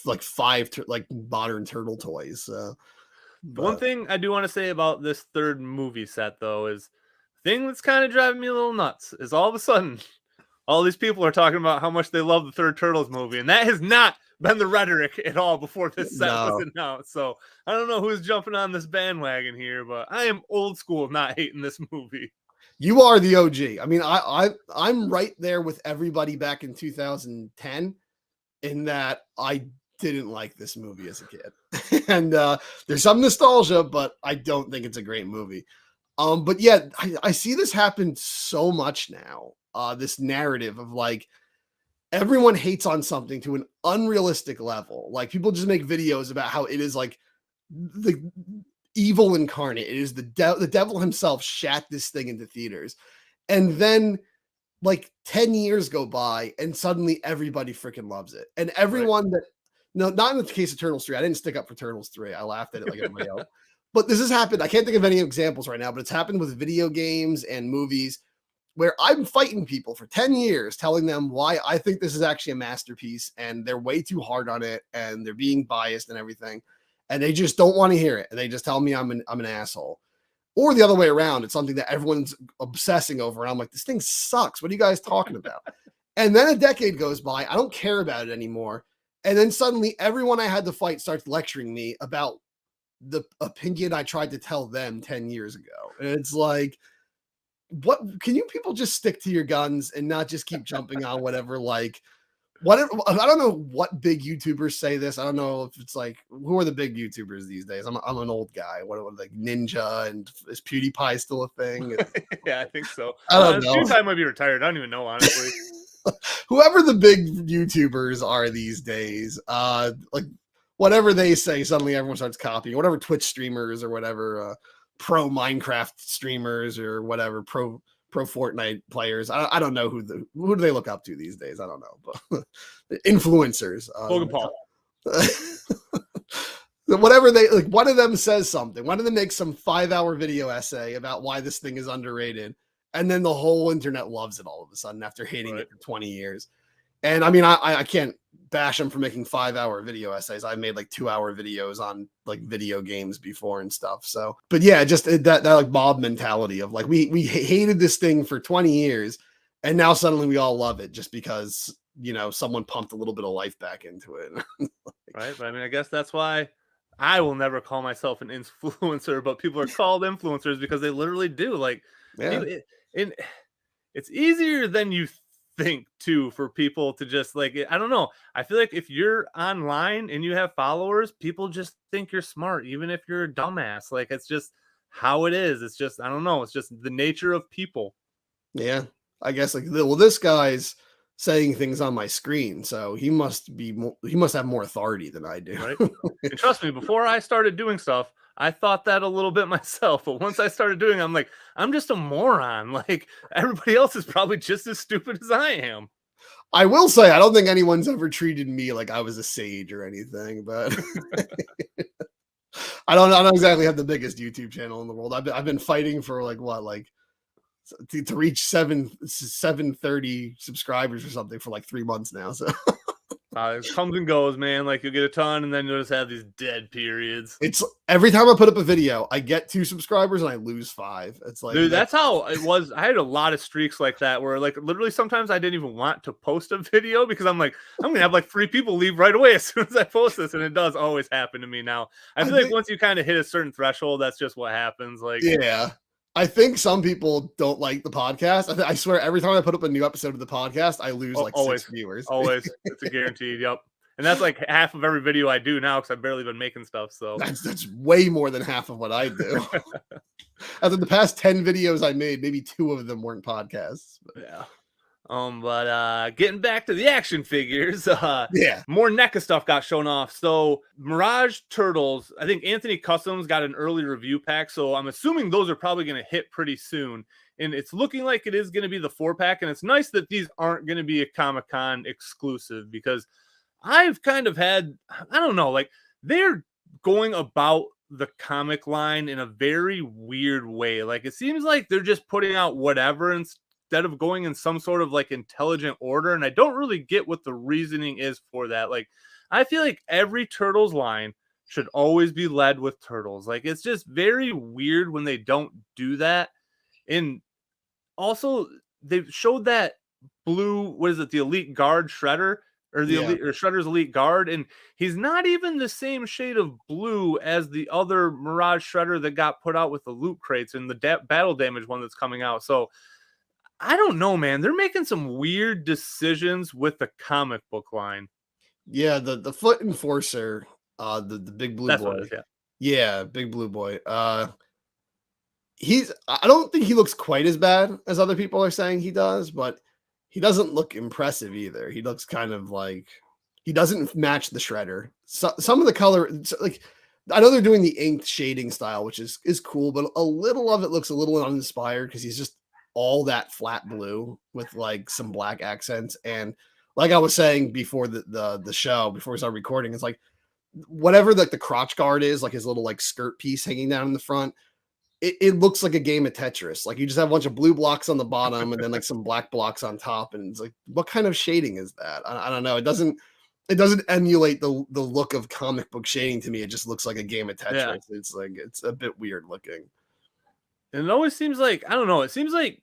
like 5 like modern turtle toys. So, The one thing I do want to say about this third movie set, though, is the thing that's kind of driving me a little nuts is all of a sudden, all these people are talking about how much they love the third Turtles movie, and that has not been the rhetoric at all before this set was announced. So I don't know who's jumping on this bandwagon here, but I am old school not hating this movie. You are the OG. I mean, I'm right there with everybody back in 2010 in that I didn't like this movie as a kid. And there's some nostalgia, but I don't think it's a great movie. But yeah, I see this happen so much now. This narrative of like everyone hates on something to an unrealistic level. Like people just make videos about how it is like the evil incarnate. It is the devil himself shat this thing into theaters. And then like 10 years go by and suddenly everybody freaking loves it. And everyone that, no, not in the case of Turtles 3. I didn't stick up for Turtles 3. I laughed at it like everybody else. But this has happened. I can't think of any examples right now, but it's happened with video games and movies where I'm fighting people for 10 years, telling them why I think this is actually a masterpiece and they're way too hard on it and they're being biased and everything. And they just don't want to hear it. And they just tell me I'm an asshole. Or the other way around. It's something that everyone's obsessing over. And I'm like, this thing sucks. What are you guys talking about? And then a decade goes by. I don't care about it anymore. And then suddenly everyone I had to fight starts lecturing me about the opinion I tried to tell them 10 years ago. And it's like, what can you people just stick to your guns and not just keep jumping on whatever, like, whatever. I don't know what big YouTubers say this. I don't know if it's like, who are the big YouTubers these days? I'm an old guy. What like Ninja, and is PewDiePie still a thing? Yeah, I think so. I don't know. PewDiePie might be retired. I don't even know, honestly. Whoever the big YouTubers are these days, like whatever they say, suddenly everyone starts copying. Whatever Twitch streamers or whatever, pro Minecraft streamers or whatever, pro Fortnite players. I don't know who do they look up to these days. I don't know, but influencers. Logan Paul. Whatever they like, one of them says something. One of them makes some 5-hour video essay about why this thing is underrated, and then the whole internet loves it all of a sudden after hating it for 20 years. And I mean, I can't bash them for making 5-hour video essays. I made like 2-hour videos on like video games before and stuff. So, but yeah, just that like mob mentality of like, we hated this thing for 20 years and now suddenly we all love it just because, you know, someone pumped a little bit of life back into it. Right. But I mean, I guess that's why I will never call myself an influencer, but people are called influencers because they literally do. Like, yeah. It's easier than you think too for people to just like, I don't know. I feel like if you're online and you have followers, people just think you're smart, even if you're a dumbass. Like, it's just how it is. It's just, I don't know. It's just the nature of people. Yeah. I guess like, well, this guy's saying things on my screen, so he must have more authority than I do. Right. And trust me, before I started doing stuff, I thought that a little bit myself, but once I started doing it, I'm like, I'm just a moron. Like, everybody else is probably just as stupid as I am. I will say, I don't think anyone's ever treated me like I was a sage or anything, but I don't exactly have the biggest YouTube channel in the world. I've been fighting for to reach 730 subscribers or something for like 3 months now. So it comes and goes, man. Like, you'll get a ton and then you'll just have these dead periods. It's every time I put up a video, I get 2 subscribers and I lose 5. It's like, dude, that's how it was. I had a lot of streaks like that where like literally sometimes I didn't even want to post a video because I'm like, I'm gonna have like 3 people leave right away as soon as I post this, and it does always happen to me now. I feel like once you kind of hit a certain threshold, that's just what happens. Like, yeah. I think some people don't like the podcast. I swear, every time I put up a new episode of the podcast, I lose like always 6 viewers. Always, it's a guaranteed. Yep, and that's like half of every video I do now because I've barely been making stuff. So that's way more than half of what I do. After the past 10 videos I made, maybe 2 of them weren't podcasts. But yeah. But getting back to the action figures, yeah, more NECA stuff got shown off. So Mirage Turtles, I think Anthony Customs got an early review pack, so I'm assuming those are probably going to hit pretty soon. And it's looking like it is going to be the 4-pack, and it's nice that these aren't going to be a Comic-Con exclusive because I've kind of had, I don't know, like they're going about the comic line in a very weird way. Like, it seems like they're just putting out whatever instead of going in some sort of like intelligent order. And I don't really get what the reasoning is for that. Like, I feel like every Turtles line should always be led with turtles. Like it's just very weird when they don't do that. And also they've showed that blue, what is it, the elite guard Shredder, or the Yeah. elite, or Shredder's elite guard, and he's not even the same shade of blue as the other Mirage Shredder that got put out with the loot crates and the battle damage one that's coming out. So I don't know, man. They're making some weird decisions with the comic book line. Yeah, the Foot Enforcer, the big blue That's what it boy. is. Yeah. Yeah, big blue boy. I don't think he looks quite as bad as other people are saying he does, but he doesn't look impressive either. He looks kind of like he doesn't match the Shredder. So, some of the color, like I know they're doing the inked shading style, which is cool, but a little of it looks a little uninspired because he's just all that flat blue with like some black accents. And like I was saying before the show, before we started recording, it's like whatever like the crotch guard is, like his little like skirt piece hanging down in the front, it looks like a game of Tetris. Like you just have a bunch of blue blocks on the bottom and then like some black blocks on top. And it's like, what kind of shading is that? I don't know. It doesn't emulate the look of comic book shading to me. It just looks like a game of Tetris. Yeah. It's like, it's a bit weird looking. And it always seems like, I don't know, it seems like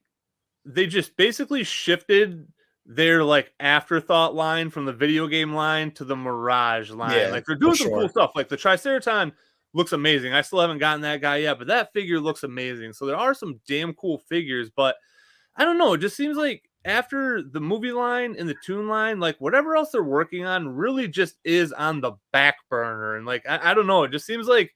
they just basically shifted their like afterthought line from the video game line to the Mirage line. Yeah, Like they're doing for some sure. cool stuff. Like the Triceraton looks amazing. I still haven't gotten that guy yet, but that figure looks amazing. So there are some damn cool figures, but I don't know. It just seems like after the movie line and the tune line, like whatever else they're working on really just is on the back burner. And like, I don't know. It just seems like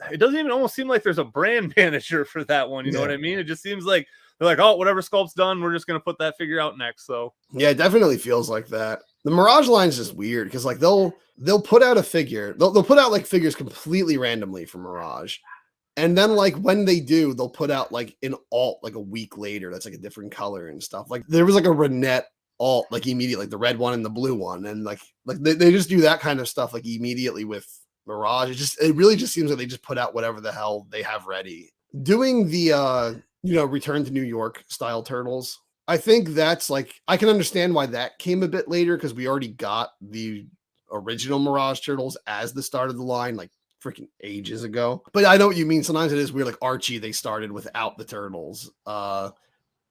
it doesn't even almost seem like there's a brand manager for that one. You know what I mean? It just seems like they're like, oh, whatever sculpt's done, we're just gonna put that figure out next. So Yeah, it definitely feels like that. The Mirage line is just weird because like they'll put out a figure, they'll put out like figures completely randomly for Mirage. And then like when they do, they'll put out like an alt like a week later that's like a different color and stuff. Like there was like a Renae alt like immediately, like the red one and the blue one. And like they just do that kind of stuff like immediately with Mirage. It really just seems like they just put out whatever the hell they have ready. Doing the Return to New York style turtles, I think that's like I can understand why that came a bit later because we already got the original Mirage turtles as the start of the line like freaking ages ago. But I know what you mean. Sometimes it is weird. Like Archie, they started without the turtles,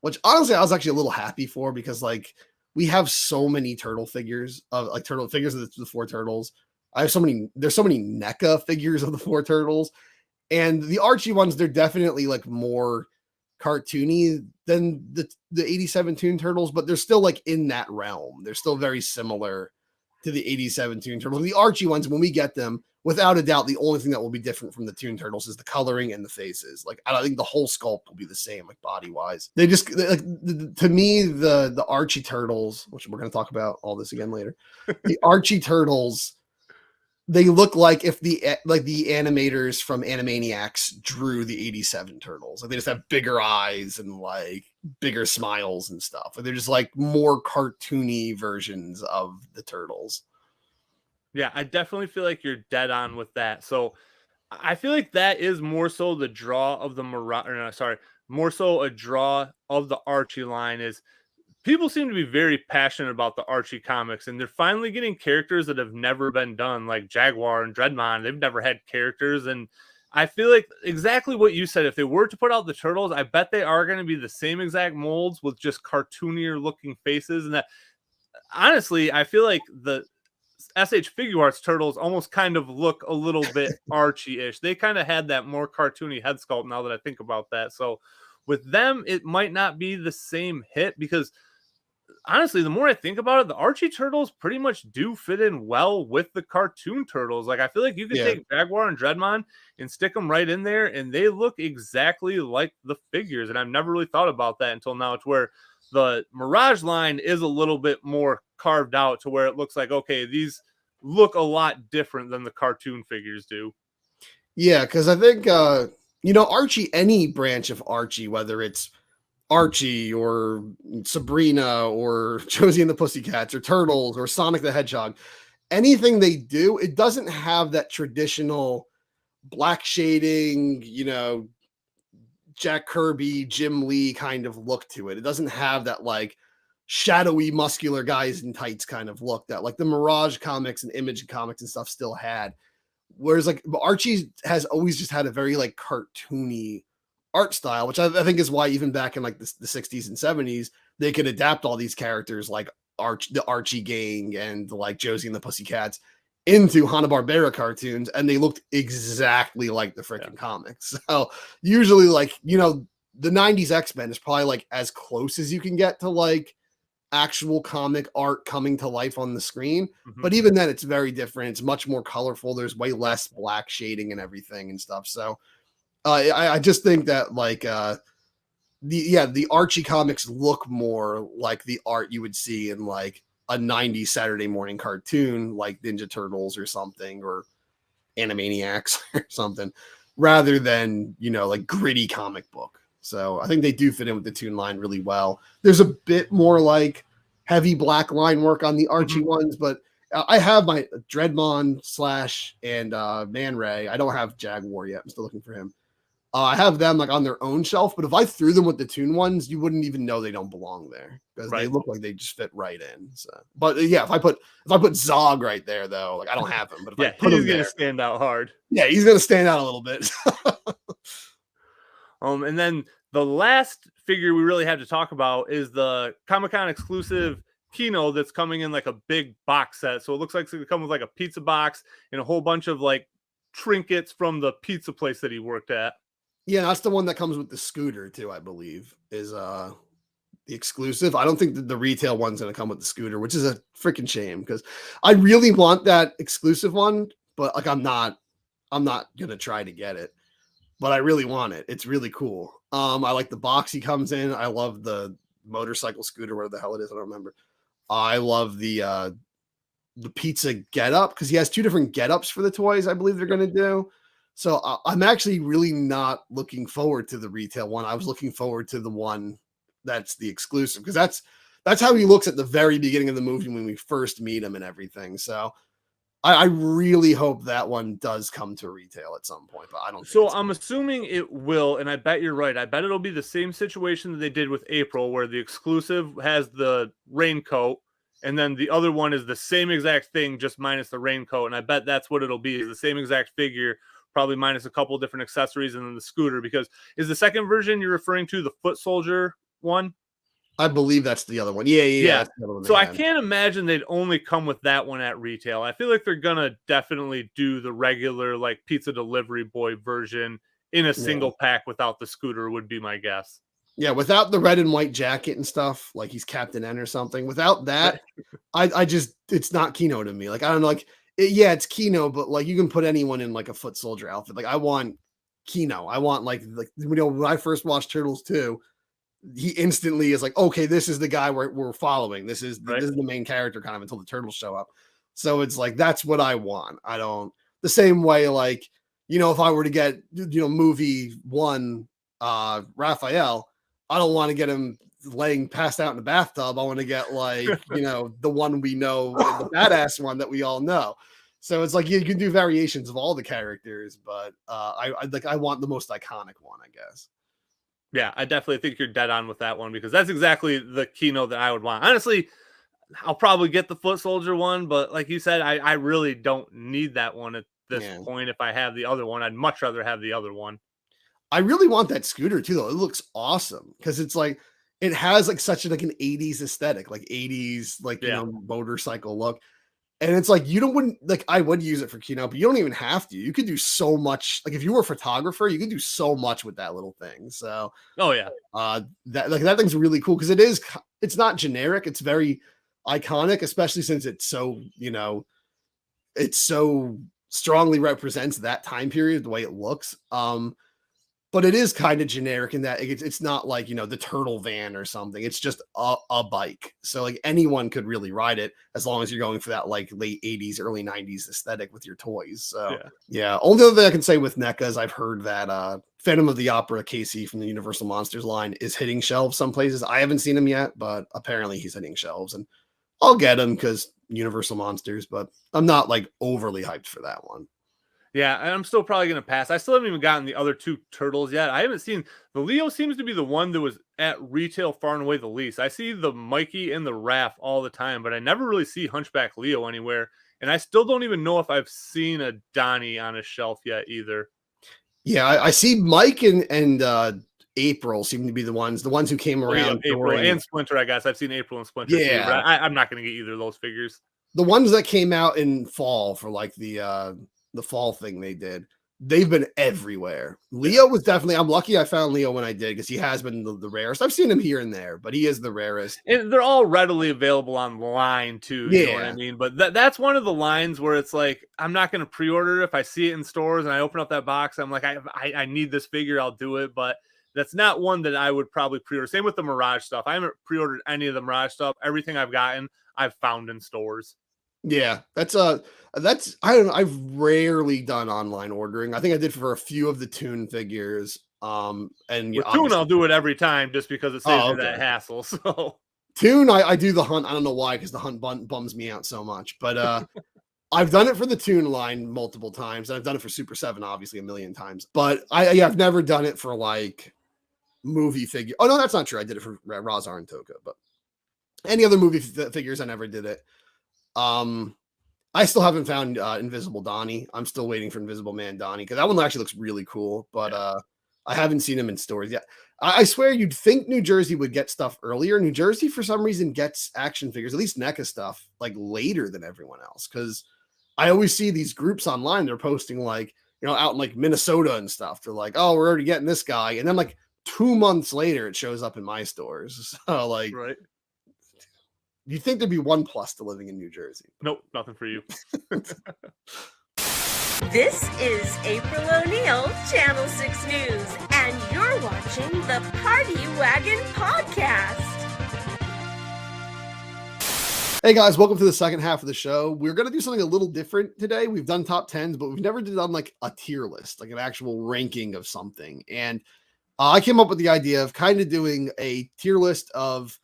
which honestly I was actually a little happy for because like we have so many turtle figures of like turtle figures of the four turtles. There's so many NECA figures of the four turtles, and the Archie ones, they're definitely like more cartoony than the 87 Toon Turtles, but they're still like in that realm. They're still very similar to the 87 Toon Turtles. The Archie ones, when we get them, without a doubt, the only thing that will be different from the Toon Turtles is the coloring and the faces. Like I don't think the whole sculpt will be the same, like body wise. They just like to me the Archie Turtles, which we're going to talk about all this again later. The Archie Turtles, they look like if the animators from Animaniacs drew the 87 turtles. Like they just have bigger eyes and like bigger smiles and stuff. Like they're just like more cartoony versions of the turtles. yeah, I definitely feel like you're dead on with that. So I feel like that is more so the draw of the more so a draw of the Archie line is people seem to be very passionate about the Archie comics, and they're finally getting characters that have never been done, like Jaguar and Dreadmon. They've never had characters, and I feel like exactly what you said. If they were to put out the Turtles, I bet they are going to be the same exact molds with just cartoonier looking faces. And that, honestly, I feel like the SH Figure Arts Turtles almost kind of look a little bit Archie-ish. They kind of had that more cartoony head sculpt now that I think about that. So with them, it might not be the same hit because honestly, the more I think about it, the Archie turtles pretty much do fit in well with the cartoon turtles. Like I feel like you could take Jaguar and Dreadmon and stick them right in there, and they look exactly like the figures. And I've never really thought about that until now. It's where the Mirage line is a little bit more carved out to where it looks like, okay, these look a lot different than the cartoon figures do. Yeah, because I think Archie, any branch of Archie, whether it's Archie or Sabrina or Josie and the Pussycats or Turtles or Sonic the Hedgehog, anything they do, it doesn't have that traditional black shading, Jack Kirby, Jim Lee kind of look to it. It doesn't have that like shadowy, muscular guys in tights kind of look that like the Mirage comics and Image comics and stuff still had. Whereas like Archie has always just had a very like cartoony art style, which I think is why even back in like the 60s and 70s, they could adapt all these characters like the Archie gang and like Josie and the Pussycats into Hanna-Barbera cartoons, and they looked exactly like the freaking comics. So usually like, you know, the 90s X-Men is probably like as close as you can get to like actual comic art coming to life on the screen. But even then it's very different. It's much more colorful. There's way less black shading and everything and stuff. So I just think that like the Archie comics look more like the art you would see in like a 90s Saturday morning cartoon like Ninja Turtles or something, or Animaniacs or something, rather than, you know, like gritty comic book. So I think they do fit in with the Toon line really well. There's a bit more like heavy black line work on the Archie ones, but I have my Dreadmon Slash and Man Ray. I don't have Jaguar yet. I'm still looking for him. I have them like on their own shelf, but if I threw them with the Toon ones, you wouldn't even know they don't belong there because they look like they just fit right in. So, but yeah, if I put Zog right there though, like I don't have him, but if I put him he's gonna there, stand out hard. Yeah, he's gonna stand out a little bit. And then the last figure we really have to talk about is the Comic-Con exclusive Kino that's coming in like a big box set. So it looks like it's gonna come with like a pizza box and a whole bunch of like trinkets from the pizza place that he worked at. Yeah, that's the one that comes with the scooter too, I believe, is the exclusive. I don't think that the retail one's gonna come with the scooter, which is a freaking shame because I really want that exclusive one, but like I'm not gonna try to get it. But I really want it. It's really cool. I like the box he comes in. I love the motorcycle scooter, whatever the hell it is. I don't remember. I love the pizza getup because he has two different getups for the toys. I believe they're going to do. So I'm actually really not looking forward to the retail one. I was looking forward to the one that's the exclusive because that's how he looks at the very beginning of the movie when we first meet him and everything. So I really hope that one does come to retail at some point, but I don't. So I'm assuming it will, and I bet you're right. I bet it'll be the same situation that they did with April, where the exclusive has the raincoat, and then the other one is the same exact thing, just minus the raincoat. And I bet that's what it'll be: is the same exact figure, probably minus a couple different accessories, and then the scooter. Because is the second version you're referring to the foot soldier one? I believe that's the other one. Yeah. So I can't imagine they'd only come with that one at retail. I feel like they're gonna definitely do the regular like pizza delivery boy version in a single pack without the scooter would be my guess. Yeah, without the red and white jacket and stuff, like he's Captain N or something. Without that, I just it's not Kino to me. Like I don't know, like it's Kino, but like you can put anyone in like a foot soldier outfit. Like I want Kino. I want like you know when I first watched Turtles 2. He instantly is like, okay, this is the guy we're following. This is the main character kind of until the turtles show up. So it's like, that's what I want. I don't the same way, like, you know, if I were to get, you know, movie one, Raphael, I don't want to get him laying passed out in the bathtub. I want to get like, you know, the one we know, the badass one that we all know. So it's like, you can do variations of all the characters, but I want the most iconic one, I guess. Yeah, I definitely think you're dead on with that one because that's exactly the keynote that I would want. Honestly, I'll probably get the foot soldier one, but like you said, I really don't need that one at this point. If I have the other one, I'd much rather have the other one. I really want that scooter too, though. It looks awesome because it's like it has like such like an 80s aesthetic, like 80s, like you know, motorcycle look. And it's like you wouldn't like I would use it for keynote, but you don't even have to. You could do so much. Like if you were a photographer, you could do so much with that little thing. So that thing's really cool because it's not generic. It's very iconic, especially since it's so, you know, it so strongly represents that time period, the way it looks. But it is kind of generic in that it's not like, you know, the turtle van or something. It's just a bike. So like anyone could really ride it as long as you're going for that like late 80s, early 90s aesthetic with your toys. So yeah. Only other thing I can say with NECA is I've heard that Phantom of the Opera Casey from the Universal Monsters line is hitting shelves some places. I haven't seen him yet, but apparently he's hitting shelves and I'll get him because Universal Monsters, but I'm not like overly hyped for that one. Yeah, and I'm still probably gonna pass. I still haven't even gotten the other two turtles yet. I haven't seen the Leo seems to be the one that was at retail far and away the least. I see the Mikey and the Raph all the time, but I never really see Hunchback Leo anywhere. And I still don't even know if I've seen a Donnie on a shelf yet either. Yeah, I see Mike and April seem to be the ones who came Oh yeah, around April during. and Splinter. I guess I've seen April and Splinter too, but Yeah, I'm not gonna get either of those figures. the ones that came out in fall for like the fall thing they did. They've been everywhere. Yeah. Leo was definitely. I'm lucky I found Leo when I did because he has been the rarest. I've seen him here and there, but he is the rarest. And they're all readily available online too, you know what I Yeah, mean? But that's one of the lines where it's like, I'm not gonna pre-order it if I see it in stores and I open up that box, I'm like, I need this figure, I'll do it. But that's not one that I would probably pre-order. Same with the Mirage stuff. I haven't pre-ordered any of the Mirage stuff. Everything I've gotten, I've found in stores. yeah. That's I don't know. I've rarely done online ordering. I think I did for a few of the Toon figures. And With Tune, obviously, I'll do it every time just because it saves oh, me that okay. hassle. So Toon, I do the hunt. I don't know why, because the hunt bums me out so much. But I've done it for the Toon line multiple times, and I've done it for Super 7, obviously, a million times. But I've never done it for like movie figure. Oh no, that's not true. I did it for Razar and Toka, but any other movie figures, I never did it. I still haven't found Invisible Donnie. I'm still waiting for Invisible Man Donnie because that one actually looks really cool, but yeah. I haven't seen him in stores yet. I swear you'd think New Jersey would get stuff earlier. New Jersey, for some reason, gets action figures, at least NECA stuff, like later than everyone else. Because I always see these groups online, they're posting like, out in like Minnesota and stuff. They're like, oh, we're already getting this guy. And then like 2 months later, it shows up in my stores. So like, Right. you'd think there'd be one plus to living in New Jersey. Nope, nothing for you. This is April O'Neil, Channel 6 News, and you're watching the Party Wagon Podcast. Hey guys, welcome to the second half of the show. We're going to do something a little different today. We've done top 10s, but we've never done like a tier list, like an actual ranking of something. And I came up with the idea of kind of doing a tier list of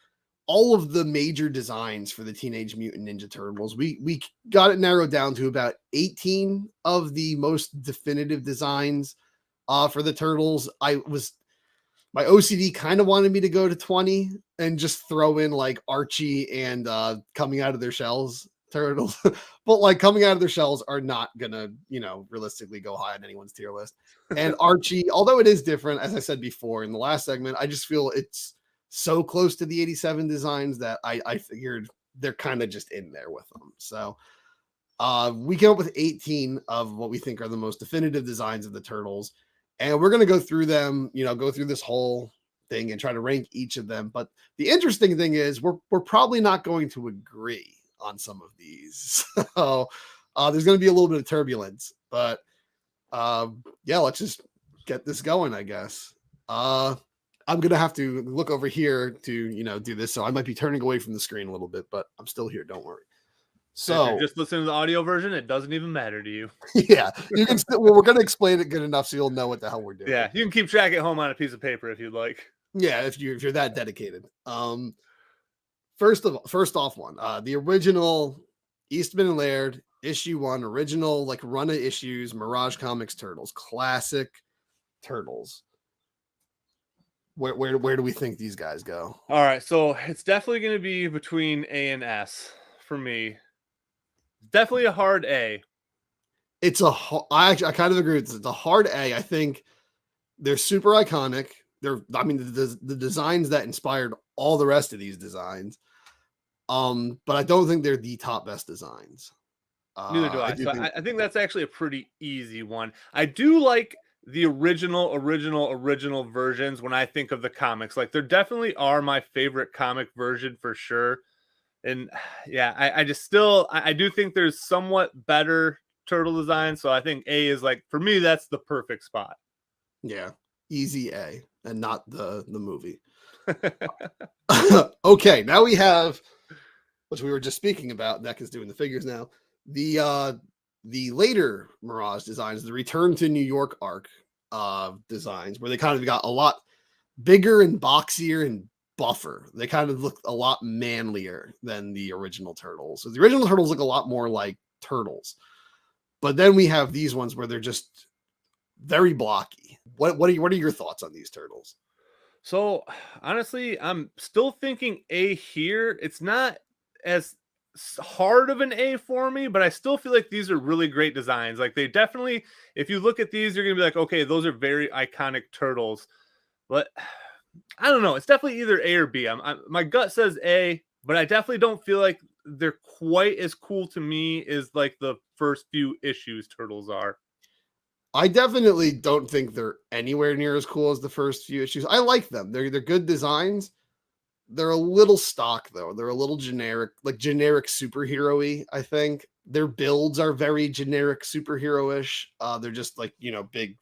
all of the major designs for the Teenage Mutant Ninja Turtles. We got it narrowed down to about 18 of the most definitive designs for the Turtles. My OCD kind of wanted me to go to 20 and just throw in like Archie and coming out of their shells turtles. But like coming out of their shells are not gonna, realistically go high on anyone's tier list. And Archie, although it is different, as I said before in the last segment, I just feel it's so close to the 87 designs that I figured they're kind of just in there with them. So we came up with 18 of what we think are the most definitive designs of the Turtles. And we're going to go through them, go through this whole thing and try to rank each of them. But the interesting thing is we're probably not going to agree on some of these. So there's going to be a little bit of turbulence. But yeah, let's just get this going, I guess. I'm going to have to look over here to, do this. So I might be turning away from the screen a little bit, but I'm still here. Don't worry. So if you're just listening to the audio version, it doesn't even matter to you. Yeah, you can. Well, we're going to explain it good enough so you'll know what the hell we're doing. Yeah, you can keep track at home on a piece of paper if you'd like. Yeah, if you're that dedicated. First off, the original Eastman and Laird issue 1, original like run of issues, Mirage Comics Turtles, classic Turtles. Where do we think these guys go? All right, so it's definitely going to be between A and S for me. Definitely a hard A. I kind of agree with this. It's a hard A. I think they're super iconic. The designs that inspired all the rest of these designs. But I don't think they're the top best designs. Neither do I. I think that's actually a pretty easy one. I do like the original versions when I think of the comics. Like, there definitely are my favorite comic version for sure. And yeah, I do think there's somewhat better turtle design. So I think A is like, for me, that's the perfect spot. Yeah, easy A, and not the movie. Okay, now we have, which we were just speaking about, NECA's doing the figures now. The later Mirage designs, the Return to New York arc designs, where they kind of got a lot bigger and boxier and buffer. They kind of look a lot manlier than the original Turtles. So the original Turtles look a lot more like turtles. But then we have these ones where they're just very blocky. What are your thoughts on these turtles? So honestly, I'm still thinking A here. It's not as hard of an A for me, but I still feel like these are really great designs. Like they definitely, if you look at these, you're gonna be like, okay, those are very iconic turtles. But I don't know. It's definitely either A or B. My gut says A, but I definitely don't feel like they're quite as cool to me as like the first few issues turtles are. I definitely don't think they're anywhere near as cool as the first few issues. I like them. They're good designs. They're a little stock though. They're a little generic, like generic superhero-y, I think. Their builds are very generic superhero-ish. They're just like, big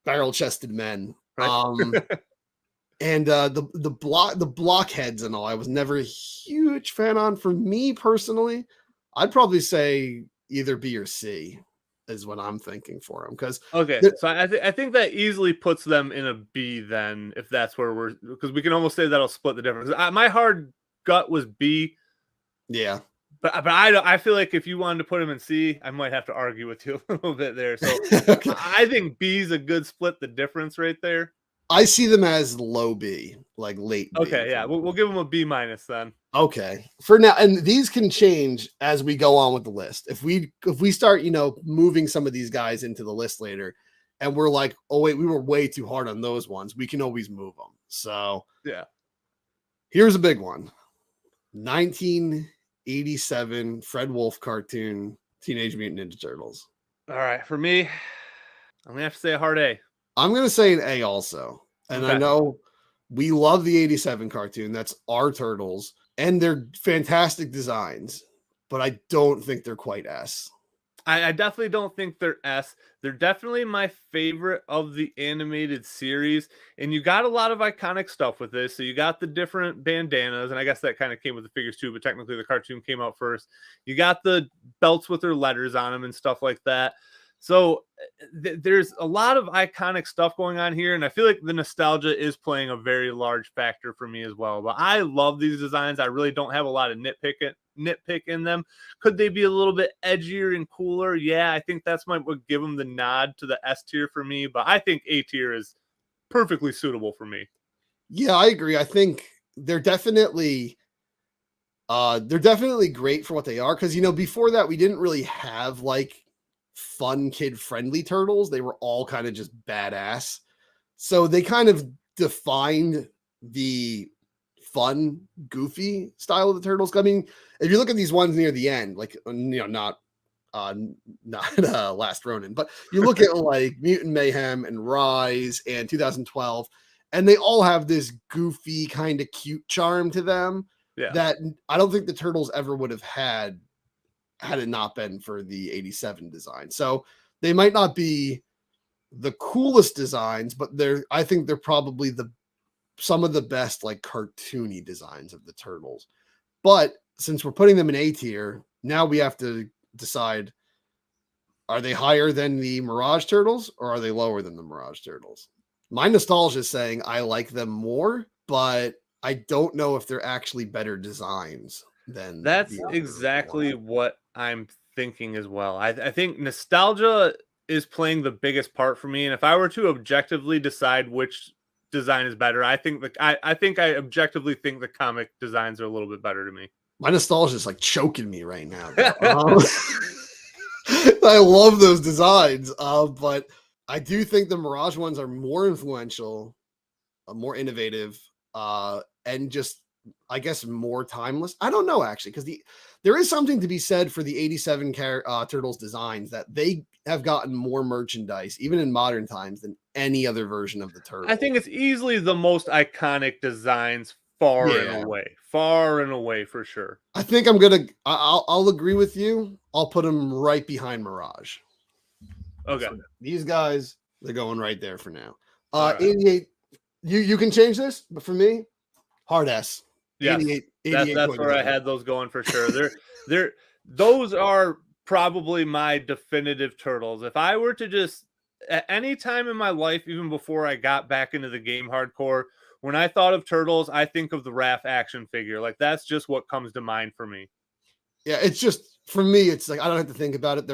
barrel-chested men. Right? And the blockheads and all, I was never a huge fan on. For me personally, I'd probably say either B or C is what I'm thinking for them. Because Okay, so I think that easily puts them in a B then, if that's where we're, because we can almost say that'll split the difference. My hard gut was B, yeah, but I feel like if you wanted to put them in C, I might have to argue with you a little bit there. So okay. I think B is a good split the difference right there. I see them as low B, like late B. Okay, yeah, we'll give them a B minus then. Okay, for now, and these can change as we go on with the list. If we start, moving some of these guys into the list later, and we're like, oh wait, we were way too hard on those ones, we can always move them. So Yeah, here's a big one: 1987 Fred Wolf cartoon, Teenage Mutant Ninja Turtles. all right, for me, I'm gonna have to say a hard A. I'm gonna say an A also, and I Okay. know we love the 87 cartoon. That's our Turtles. And they're fantastic designs, but I don't think they're quite S. I definitely don't think they're S. They're definitely my favorite of the animated series. And you got a lot of iconic stuff with this. So you got the different bandanas, and I guess that kind of came with the figures too, but technically the cartoon came out first. You got the belts with their letters on them and stuff like that. So there's a lot of iconic stuff going on here, and I feel like the nostalgia is playing a very large factor for me as well. But I love these designs. I really don't have a lot of nitpick in them. Could they be a little bit edgier and cooler? Yeah, I think that's what give them the nod to the S tier for me. But I think A tier is perfectly suitable for me. Yeah, I agree. I think they're definitely great for what they are. Because before that, we didn't really have like fun kid friendly turtles. They were all kind of just badass, so they kind of defined the fun goofy style of the turtles. I mean, if you look at these ones near the end, like not Last Ronin, but you look at like Mutant Mayhem and Rise and 2012, and they all have this goofy kind of cute charm to them that I don't think the turtles ever would have had it not been for the 87 design. So they might not be the coolest designs, but I think they're probably some of the best like cartoony designs of the turtles. But since we're putting them in A tier, now we have to decide, are they higher than the Mirage Turtles or are they lower than the Mirage Turtles? My nostalgia is saying I like them more, but I don't know if they're actually better designs than That's exactly what I'm thinking as well. I think nostalgia is playing the biggest part for me. And if I were to objectively decide which design is better, I think I objectively think the comic designs are a little bit better to me. My nostalgia is like choking me right now. I love those designs, but I do think the Mirage ones are more influential, more innovative, and just, I guess, more timeless. I don't know, actually, because there is something to be said for the 87 Turtles designs, that they have gotten more merchandise, even in modern times, than any other version of the Turtles. I think it's easily the most iconic designs far and away for sure. I think I'll agree with you. I'll put them right behind Mirage. Okay. So these guys, they're going right there for now. Right. 88, you can change this, but for me, hard S. Yeah, 88 that's where I had those going for sure. Those are probably my definitive Turtles. If I were to just, at any time in my life, even before I got back into the game hardcore, when I thought of Turtles, I think of the Raph action figure. Like, that's just what comes to mind for me. Yeah, it's just, for me, it's like, I don't have to think about it.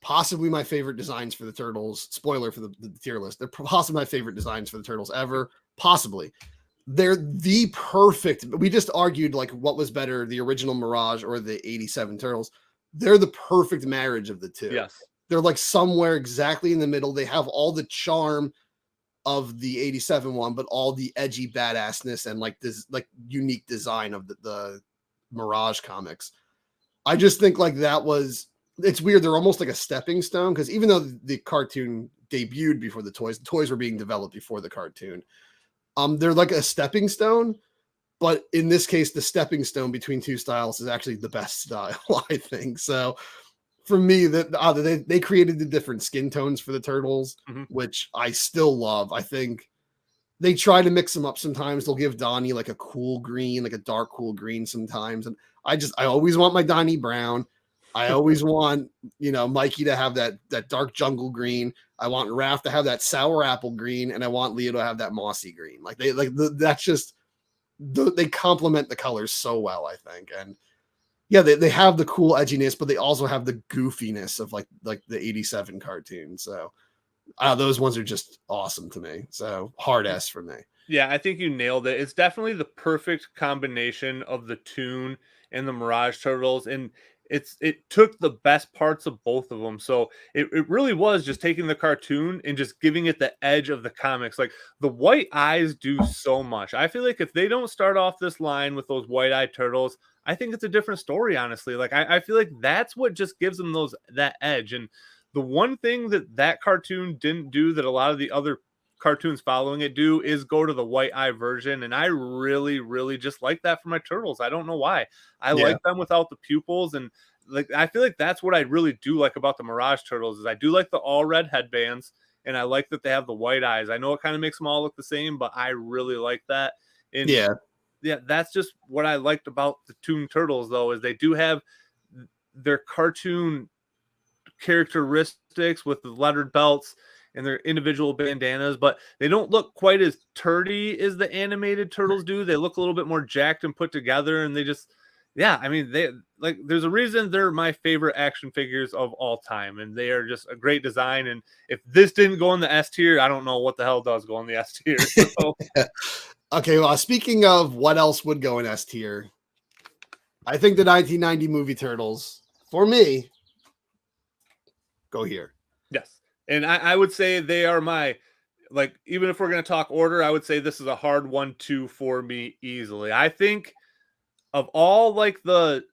possibly my favorite designs for the turtles. Spoiler for the tier list. They're possibly my favorite designs for the turtles ever. Possibly. They're the perfect. We just argued like what was better, the original Mirage or the 87 turtles. They're the perfect marriage of the two. Yes. They're like somewhere exactly in the middle. They have all the charm of the 87 one, but all the edgy badassness and like this like unique design of the Mirage comics. I just think like that was, it's weird. They're almost like a stepping stone, because even though the cartoon debuted before the toys were being developed before the cartoon. They're like a stepping stone, but in this case, the stepping stone between two styles is actually the best style, I think. So for me, that they created the different skin tones for the turtles, which I still love. I think they try to mix them up sometimes. They'll give Donnie like a cool green, like a dark cool green sometimes. And I always want my Donnie brown. I always want, Mikey to have that dark jungle green. I want Raph to have that sour apple green, and I want Leo to have that mossy green. Like that's just, they complement the colors so well, I think. And yeah, they have the cool edginess, but they also have the goofiness of like the 87 cartoon. So those ones are just awesome to me. So hard S for me. Yeah, I think you nailed it. It's definitely the perfect combination of the Toon and the Mirage Turtles, and it took the best parts of both of them. So it really was just taking the cartoon and just giving it the edge of the comics. Like the white eyes do so much. I feel like if they don't start off this line with those white-eyed turtles, I think it's a different story, honestly. Like I feel like that's what just gives them that edge. And the one thing that cartoon didn't do that a lot of the other cartoons following it do is go to the white eye version, and I really, really just like that for my turtles. I don't know why. I like them without the pupils, and like I feel like that's what I really do like about the Mirage Turtles is I do like the all red headbands, and I like that they have the white eyes. I know it kind of makes them all look the same, but I really like that. And yeah, that's just what I liked about the Toon Turtles, though, is they do have their cartoon characteristics with the lettered belts and their individual bandanas, but they don't look quite as turdy as the animated turtles do. They look a little bit more jacked and put together, and they just, I mean, they like, there's a reason they're my favorite action figures of all time, and they are just a great design. And if this didn't go in the S tier, I don't know what the hell does go in the S tier. So. Okay, well, speaking of what else would go in S tier, I think the 1990 movie Turtles, for me, go here. Yes. And I would say they are my, like, even if we're going to talk order, I would say this is a hard 1-2 for me easily. I think of all like the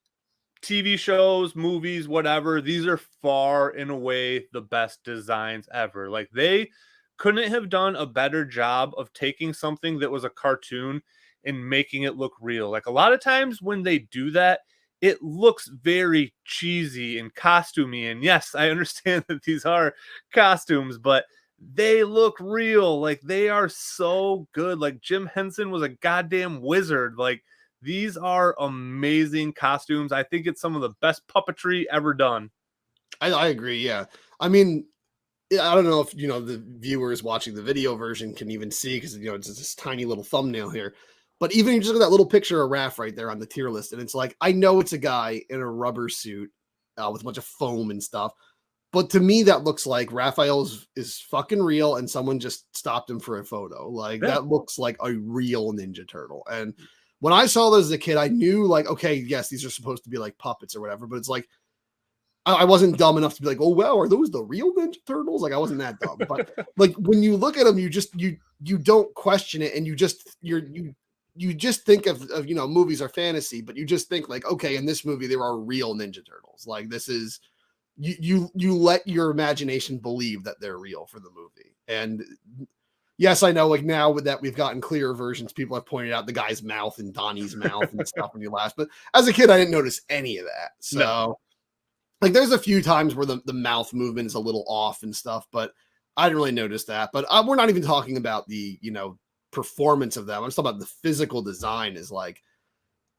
TV shows, movies, whatever, these are far and away the best designs ever. Like they couldn't have done a better job of taking something that was a cartoon and making it look real. Like a lot of times when they do that, it looks very cheesy and costumey. And yes, I understand that these are costumes, but they look real. Like they are so good. Like Jim Henson was a goddamn wizard. Like these are amazing costumes. I think it's some of the best puppetry ever done. I agree. Yeah. I mean, I don't know if, the viewers watching the video version can even see, because, it's this tiny little thumbnail here. But even you just look at that little picture of Raph right there on the tier list, and it's like, I know it's a guy in a rubber suit with a bunch of foam and stuff. But to me, that looks like Raphael is fucking real, and someone just stopped him for a photo. Like, that looks like a real Ninja Turtle. And when I saw those as a kid, I knew, like, okay, yes, these are supposed to be like puppets or whatever. But it's like, I wasn't dumb enough to be like, oh, wow, are those the real Ninja Turtles? Like, I wasn't that dumb. But, like, when you look at them, you don't question it, and you just think of movies are fantasy, but you just think like, okay, in this movie there are real Ninja Turtles. Like this is you let your imagination believe that they're real for the movie. And yes, I know, like now with that we've gotten clearer versions, people have pointed out the guy's mouth and Donnie's mouth and stuff when you laugh. But as a kid, I didn't notice any of that. So like there's a few times where the mouth movement is a little off and stuff, but I didn't really notice that. But we're not even talking about the, performance of them. I'm just talking about the physical design is like,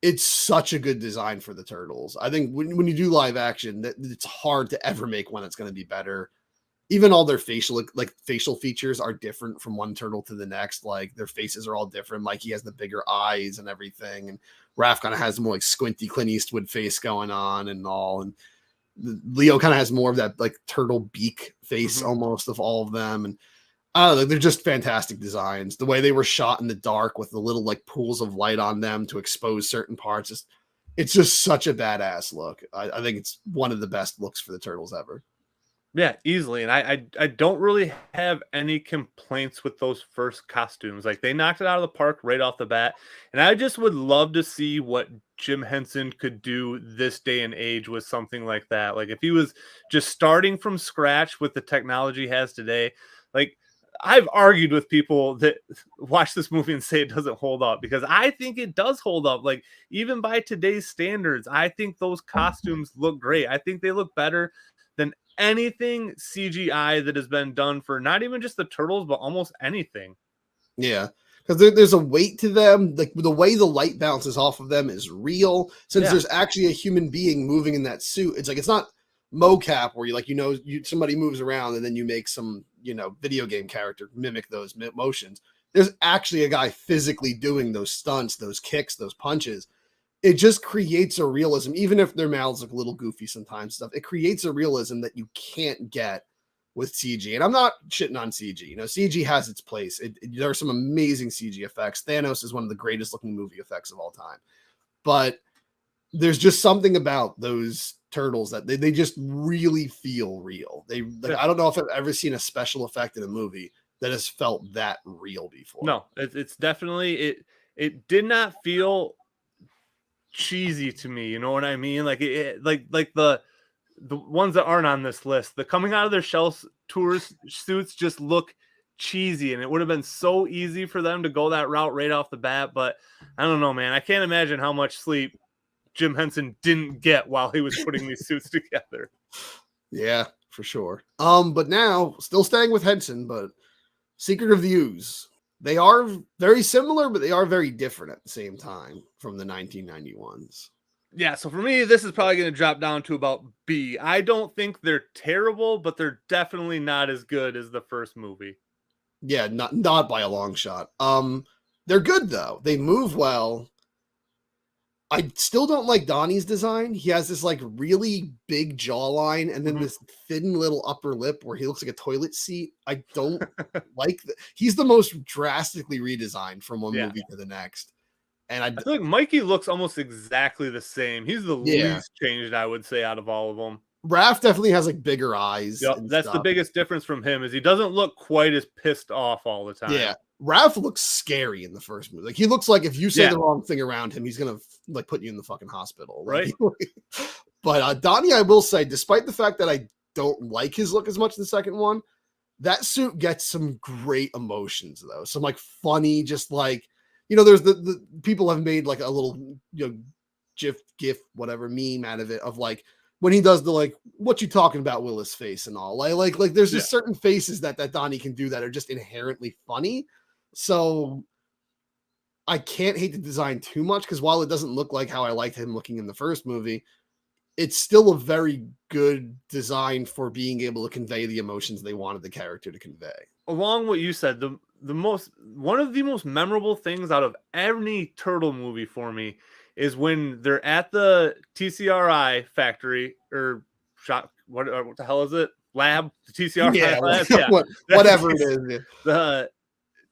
it's such a good design for the turtles. I think when you do live action, that it's hard to ever make one that's going to be better. Even all their facial features are different from one turtle to the next. Like their faces are all different. Mikey has the bigger eyes and everything, and Raph kind of has more like squinty Clint Eastwood face going on and all. And Leo kind of has more of that like turtle beak face almost of all of them. And I don't know, they're just fantastic designs. The way they were shot in the dark with the little like pools of light on them to expose certain parts. It's just such a badass look. I think it's one of the best looks for the turtles ever. Yeah, easily. And I don't really have any complaints with those first costumes. Like they knocked it out of the park right off the bat. And I just would love to see what Jim Henson could do this day and age with something like that. Like if he was just starting from scratch with the technology he has today, like I've argued with people that watch this movie and say it doesn't hold up because I think it does hold up. Like even by today's standards, I think those costumes look great. I think they look better than anything CGI that has been done for not even just the turtles, but almost anything. Yeah, because there's a weight to them. Like the way the light bounces off of them is real. Since there's actually a human being moving in that suit, it's like it's not mocap where somebody moves around and then you make some video game character mimic those motions. There's actually a guy physically doing those stunts, those kicks, those punches. It just creates a realism, even if their mouths look a little goofy sometimes. Stuff it creates a realism that you can't get with CG. And I'm not shitting on CG. CG has its place. There are some amazing CG effects. Thanos is one of the greatest looking movie effects of all time. But there's just something about those turtles that they just really feel real. I don't know if I've ever seen a special effect in a movie that has felt that real before. No, it's definitely it did not feel cheesy to me, you know what I mean? Like like the ones that aren't on this list, the coming out of their shell tours suits just look cheesy, and it would have been so easy for them to go that route right off the bat. But I don't know, man. I can't imagine how much sleep Jim Henson didn't get while he was putting these suits together. Yeah, for sure. But now, still staying with Henson, but Secret of the Ooze. They are very similar, but they are very different at the same time from the 1991s. Yeah, so for me, this is probably going to drop down to about B. I don't think they're terrible, but they're definitely not as good as the first movie. Yeah, not by a long shot. They're good though. They move well. I still don't like Donnie's design. He has this like really big jawline and then this thin little upper lip where he looks like a toilet seat. I don't like that. He's the most drastically redesigned from one movie to the next. And I feel like Mikey looks almost exactly the same. He's the least changed, I would say, out of all of them. Raph definitely has like bigger eyes. Yep, that's the biggest difference from him is he doesn't look quite as pissed off all the time. Yeah. Raph looks scary in the first movie. Like he looks like if you say the wrong thing around him, he's gonna like put you in the fucking hospital. Right. But Donnie, I will say, despite the fact that I don't like his look as much in the second one, that suit gets some great emotions though. Some like funny, just like there's the people have made like a little GIF, whatever meme out of it of like when he does the like what you talking about Willis face and all like there's just certain faces that Donnie can do that are just inherently funny. So I can't hate the design too much because while it doesn't look like how I liked him looking in the first movie, it's still a very good design for being able to convey the emotions they wanted the character to convey. Along what you said, one of the most memorable things out of any turtle movie for me is when they're at the TCRI factory or shop. What the hell is it? Lab? The TCRI lab? Yeah. Whatever it is. The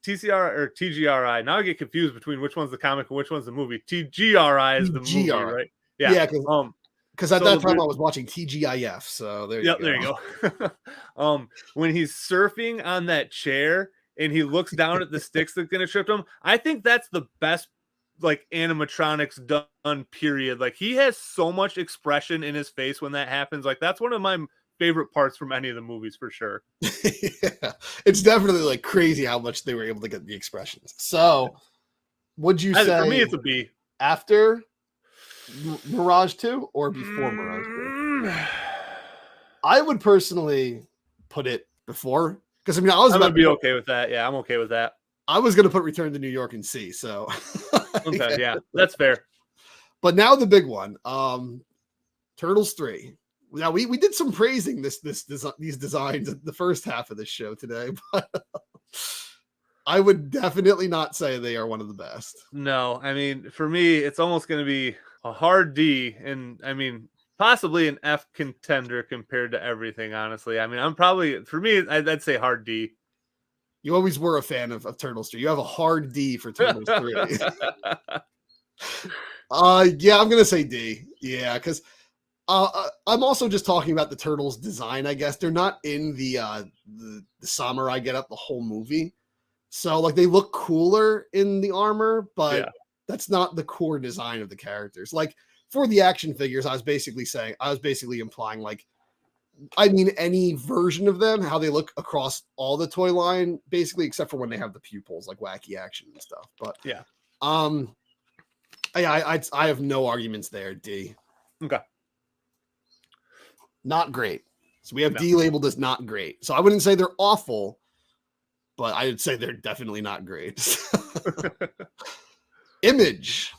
TCR or TGRI. Now I get confused between which one's the comic and which one's the movie. TGRI is the movie, right? Yeah. Yeah. Because at that time I was watching TGIF. So there you go. There you go. When he's surfing on that chair and he looks down at the sticks that's gonna trip him, I think that's the best like animatronics done, period. Like he has so much expression in his face when that happens. Like that's one of my favorite parts from any of the movies for sure. Yeah, it's definitely like crazy how much they were able to get the expressions. So would you say for me it's a B after Mirage 2 or before Mirage 2? I would personally put it before because I'm gonna be okay with that. Yeah, I'm okay with that. I was gonna put Return to New York and C. So okay, yeah, that's fair. But now the big one, Turtles 3. Now we did some praising these designs in the first half of this show today, but I would definitely not say they are one of the best. No, I mean for me, it's almost going to be a hard D, and I mean possibly an F contender compared to everything, honestly. I mean, I'm probably, for me, I'd say hard D. You always were a fan of Turtles 3. You have a hard D for Turtles 3. Yeah, I'm gonna say D. Yeah, because I'm also just talking about the Turtles design, I guess. They're not in the samurai getup the whole movie. So like they look cooler in the armor, but that's not the core design of the characters. Like for the action figures, I was basically implying like, I mean, any version of them, how they look across all the toy line, basically, except for when they have the pupils, like wacky action and stuff. But I have no arguments there. D. Okay. Not great. So we have D labeled as not great. So I wouldn't say they're awful, but I would say they're definitely not great. Image.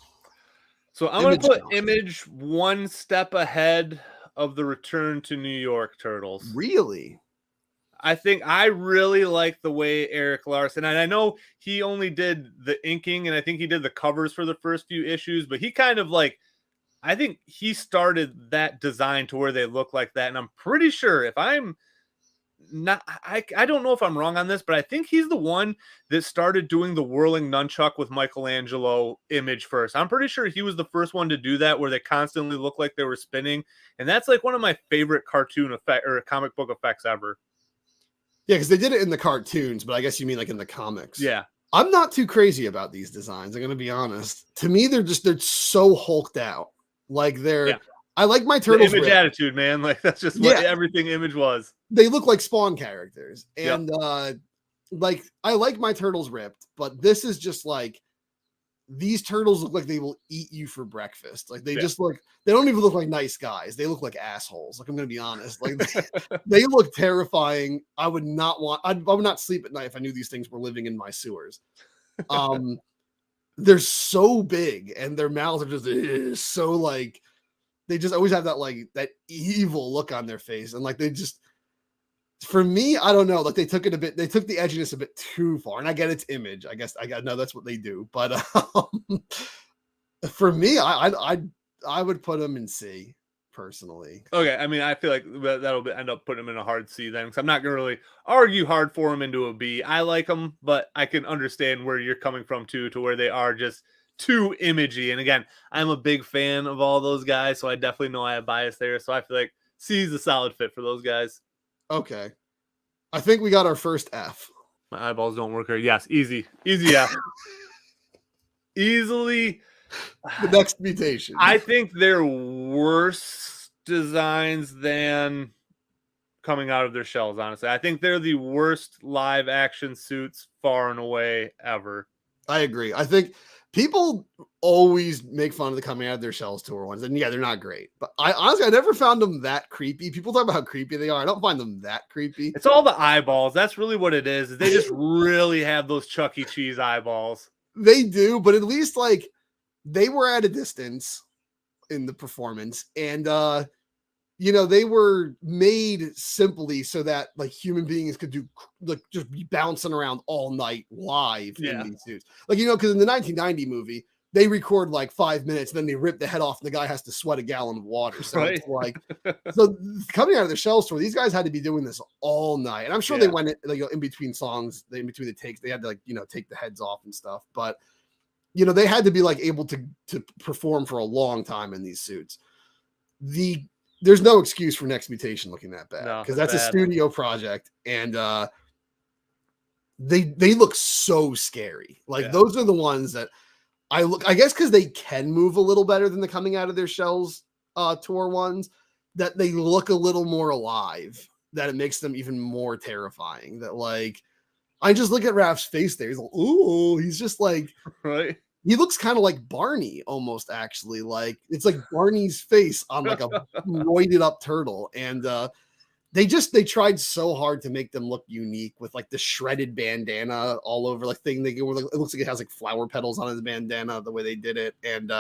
So I'm going to put Image one step ahead of the Return to New York Turtles. Really? I think I really like the way Eric Larson, and I know he only did the inking, and I think he did the covers for the first few issues, but he kind of like, I think he started that design to where they look like that. And I'm pretty sure, if I'm not, I don't know if I'm wrong on this, but I think he's the one that started doing the whirling nunchuck with Michelangelo Image first. I'm pretty sure he was the first one to do that, where they constantly look like they were spinning. And that's like one of my favorite cartoon effect or comic book effects ever. Yeah, because they did it in the cartoons, but I guess you mean like in the comics. Yeah. I'm not too crazy about these designs. I'm going to be honest. To me, they're so hulked out. Like I like my Turtles. The Image attitude, man. Like that's just what everything Image was. They look like Spawn characters. And like I like my Turtles ripped, but this is just like, these turtles look like they will eat you for breakfast. Like they just look, they don't even look like nice guys. They look like assholes. Like I'm going to be honest. Like they look terrifying. I would not sleep at night if I knew these things were living in my sewers. They're so big and their mouths are just so like, they just always have that like that evil look on their face. And like, they just, for me, I don't know. Like they took the edginess a bit too far, and I get its Image. I guess I know that's what they do, but for me, I would put them in C personally. Okay, I mean, I feel like that'll end up putting them in a hard C then, because I'm not gonna really argue hard for them into a B. I like them, but I can understand where you're coming from too, to where they are just too imagey. And again, I'm a big fan of all those guys, so I definitely know I have bias there. So I feel like C is a solid fit for those guys. Okay. I think we got our first F. My eyeballs don't work here. Yes, easy F. Easily. The next mutation. I think they're worse designs than coming out of their shells, honestly. I think they're the worst live action suits far and away ever. I agree. I think people always make fun of the coming out of their shells tour ones, and yeah, they're not great. But I honestly never found them that creepy. People talk about how creepy they are. I don't find them that creepy. It's all the eyeballs. That's really what it is. They just really have those Chuck E. Cheese eyeballs. They do, but at least like they were at a distance in the performance, and you know, they were made simply so that like human beings could do like just be bouncing around all night live in these suits. Like, you know, because in the 1990 movie, they record like 5 minutes, then they rip the head off, and the guy has to sweat a gallon of water. So it's like, so coming out of the shell store, these guys had to be doing this all night. And I'm sure they went like, in between songs, in between the takes, they had to like, you know, take the heads off and stuff. But, you know, they had to be like able to perform for a long time in these suits. There's no excuse for Next Mutation looking that bad, because that's a studio project, and they look so scary. Like those are the ones that I guess because they can move a little better than the coming out of their shells tour ones, that they look a little more alive, that it makes them even more terrifying. That like, I just look at Raph's face there. He's like, ooh, he's just like, right. He looks kind of like Barney almost, actually. Like it's like Barney's face on like a roided up turtle. And they tried so hard to make them look unique with like the shredded bandana all over, like thing. It looks like it has like flower petals on his bandana, the way they did it. And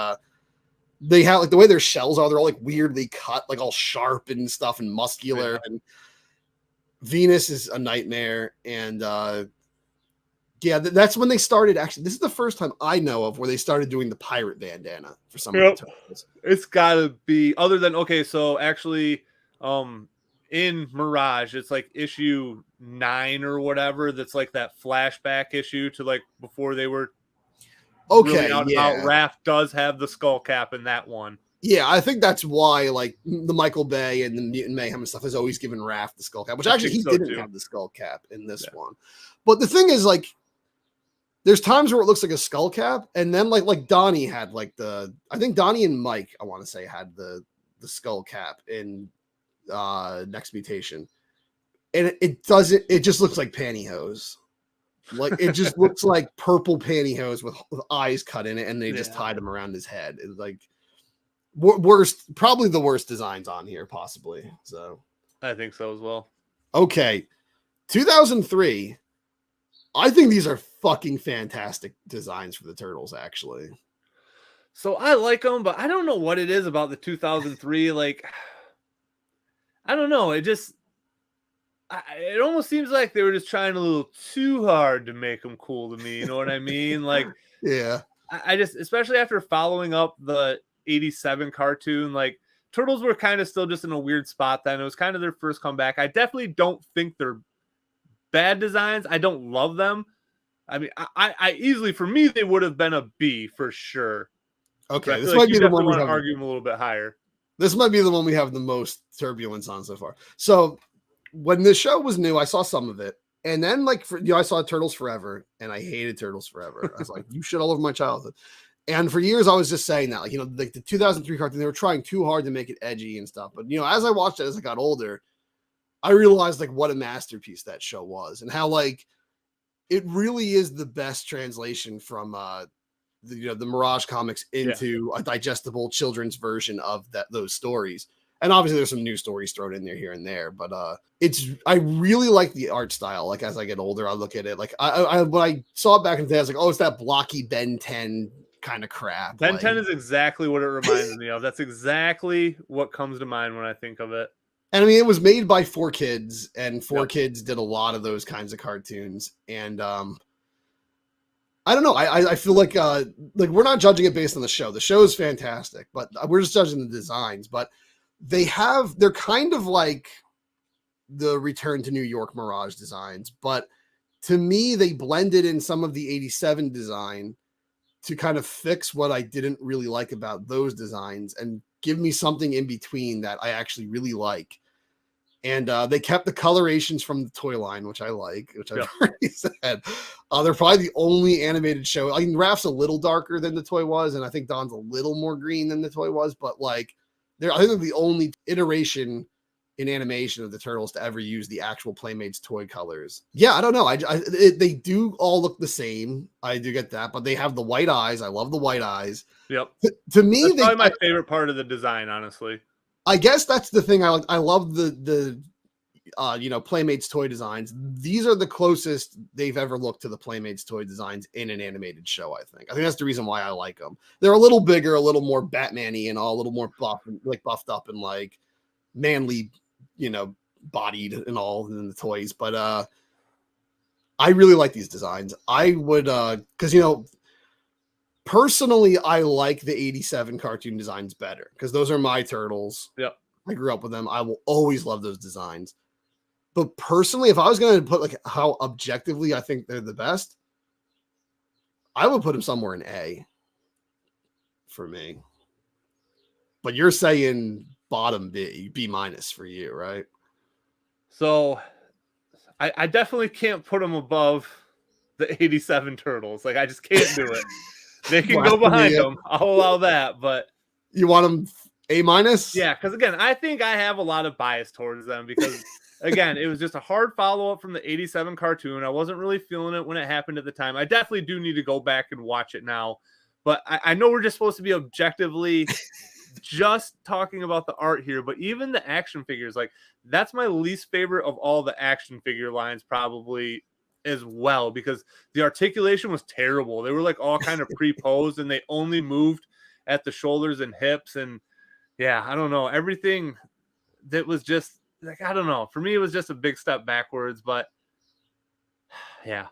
they have like the way their shells are, they're all like weirdly cut, like all sharp and stuff and muscular. And Venus is a nightmare. And Yeah, that's when they started. Actually, this is the first time I know of where they started doing the pirate bandana for some of the turtles. It's gotta be other than okay. So actually, in Mirage, it's like issue 9 or whatever. That's like that flashback issue to like before they were really out and about. Raph does have the skull cap in that one. Yeah, I think that's why like the Michael Bay and the Mutant Mayhem and stuff has always given Raph the skull cap, which actually he didn't have the skull cap in this one. But the thing is, like, there's times where it looks like a skull cap, and then like Donnie had like I think Donnie and Mike, I want to say, had the skull cap in Next Mutation, and it just looks like pantyhose. Like it just looks like purple pantyhose with eyes cut in it, and they just tied them around his head. It's like probably the worst designs on here, possibly. So I think so as well. Okay, 2003. I think these are fucking fantastic designs for the turtles, actually. So I like them, but I don't know what it is about the 2003. Like, I don't know. It almost seems like they were just trying a little too hard to make them cool to me. You know what I mean? Like, yeah. I just, especially after following up the 87 cartoon, like Turtles were kind of still just in a weird spot then. It was kind of their first comeback. I definitely don't think they're bad designs. I don't love them. I mean, I easily, for me, they would have been a B for sure. Okay, this might be the one we have. Argue them a little bit higher. This might be the one we have the most turbulence on so far. So when the show was new, I saw some of it, and then I saw Turtles Forever, and I hated Turtles Forever. I was like, you shit all over my childhood. And for years, I was just saying that, like, like the 2003 cartoon, they were trying too hard to make it edgy and stuff. But, as I watched it, as I got older, I realized, like, what a masterpiece that show was and how, like, it really is the best translation from, the Mirage comics into a digestible children's version of those stories. And obviously there's some new stories thrown in there here and there, but I really like the art style. Like, as I get older, I look at it like when I saw it back in the day, I was like, oh, it's that blocky Ben 10 kind of crap. Ben 10 is exactly what it reminds me of. That's exactly what comes to mind when I think of it. And I mean, it was made by 4Kids, and 4Kids did a lot of those kinds of cartoons. And I don't know. I feel like we're not judging it based on the show. The show is fantastic, but we're just judging the designs. But they're kind of like the Return to New York Mirage designs, but to me, they blended in some of the 87 design to kind of fix what I didn't really like about those designs and give me something in between that I actually really like. And they kept the colorations from the toy line, which I like, which I've already said. They're probably the only animated show. I mean, Raph's a little darker than the toy was, and I think Don's a little more green than the toy was, but like, I think they're the only iteration in animation of the Turtles to ever use the actual Playmates toy colors. Yeah, I don't know. They do all look the same. I do get that, but they have the white eyes. I love the white eyes. Yep. To me, that's probably my favorite part of the design, honestly. I guess that's the thing. I love the Playmates toy designs. These are the closest they've ever looked to the Playmates toy designs in an animated show. I think that's the reason why I like them. They're a little bigger, a little more Batman-y, and all a little more buffed up and like manly, bodied and all in the toys. But I really like these designs. I would because personally, I like the 87 cartoon designs better because those are my Turtles. Yep. I grew up with them. I will always love those designs. But personally, if I was going to put like how objectively I think they're the best, I would put them somewhere in A for me. But you're saying bottom B minus for you, right? So I definitely can't put them above the 87 Turtles. Like, I just can't do it. They can go behind them. I'll allow that, but you want them A minus? Yeah, because again, I think I have a lot of bias towards them because again, it was just a hard follow-up from the 87 cartoon. I wasn't really feeling it when it happened at the time. I definitely do need to go back and watch it now. But I know we're just supposed to be objectively just talking about the art here, but even the action figures, like, that's my least favorite of all the action figure lines probably as well, because the articulation was terrible. They were like all kind of pre-posed and they only moved at the shoulders and hips. And yeah, I don't know, everything that was just like, I don't know, for me it was just a big step backwards. But yeah,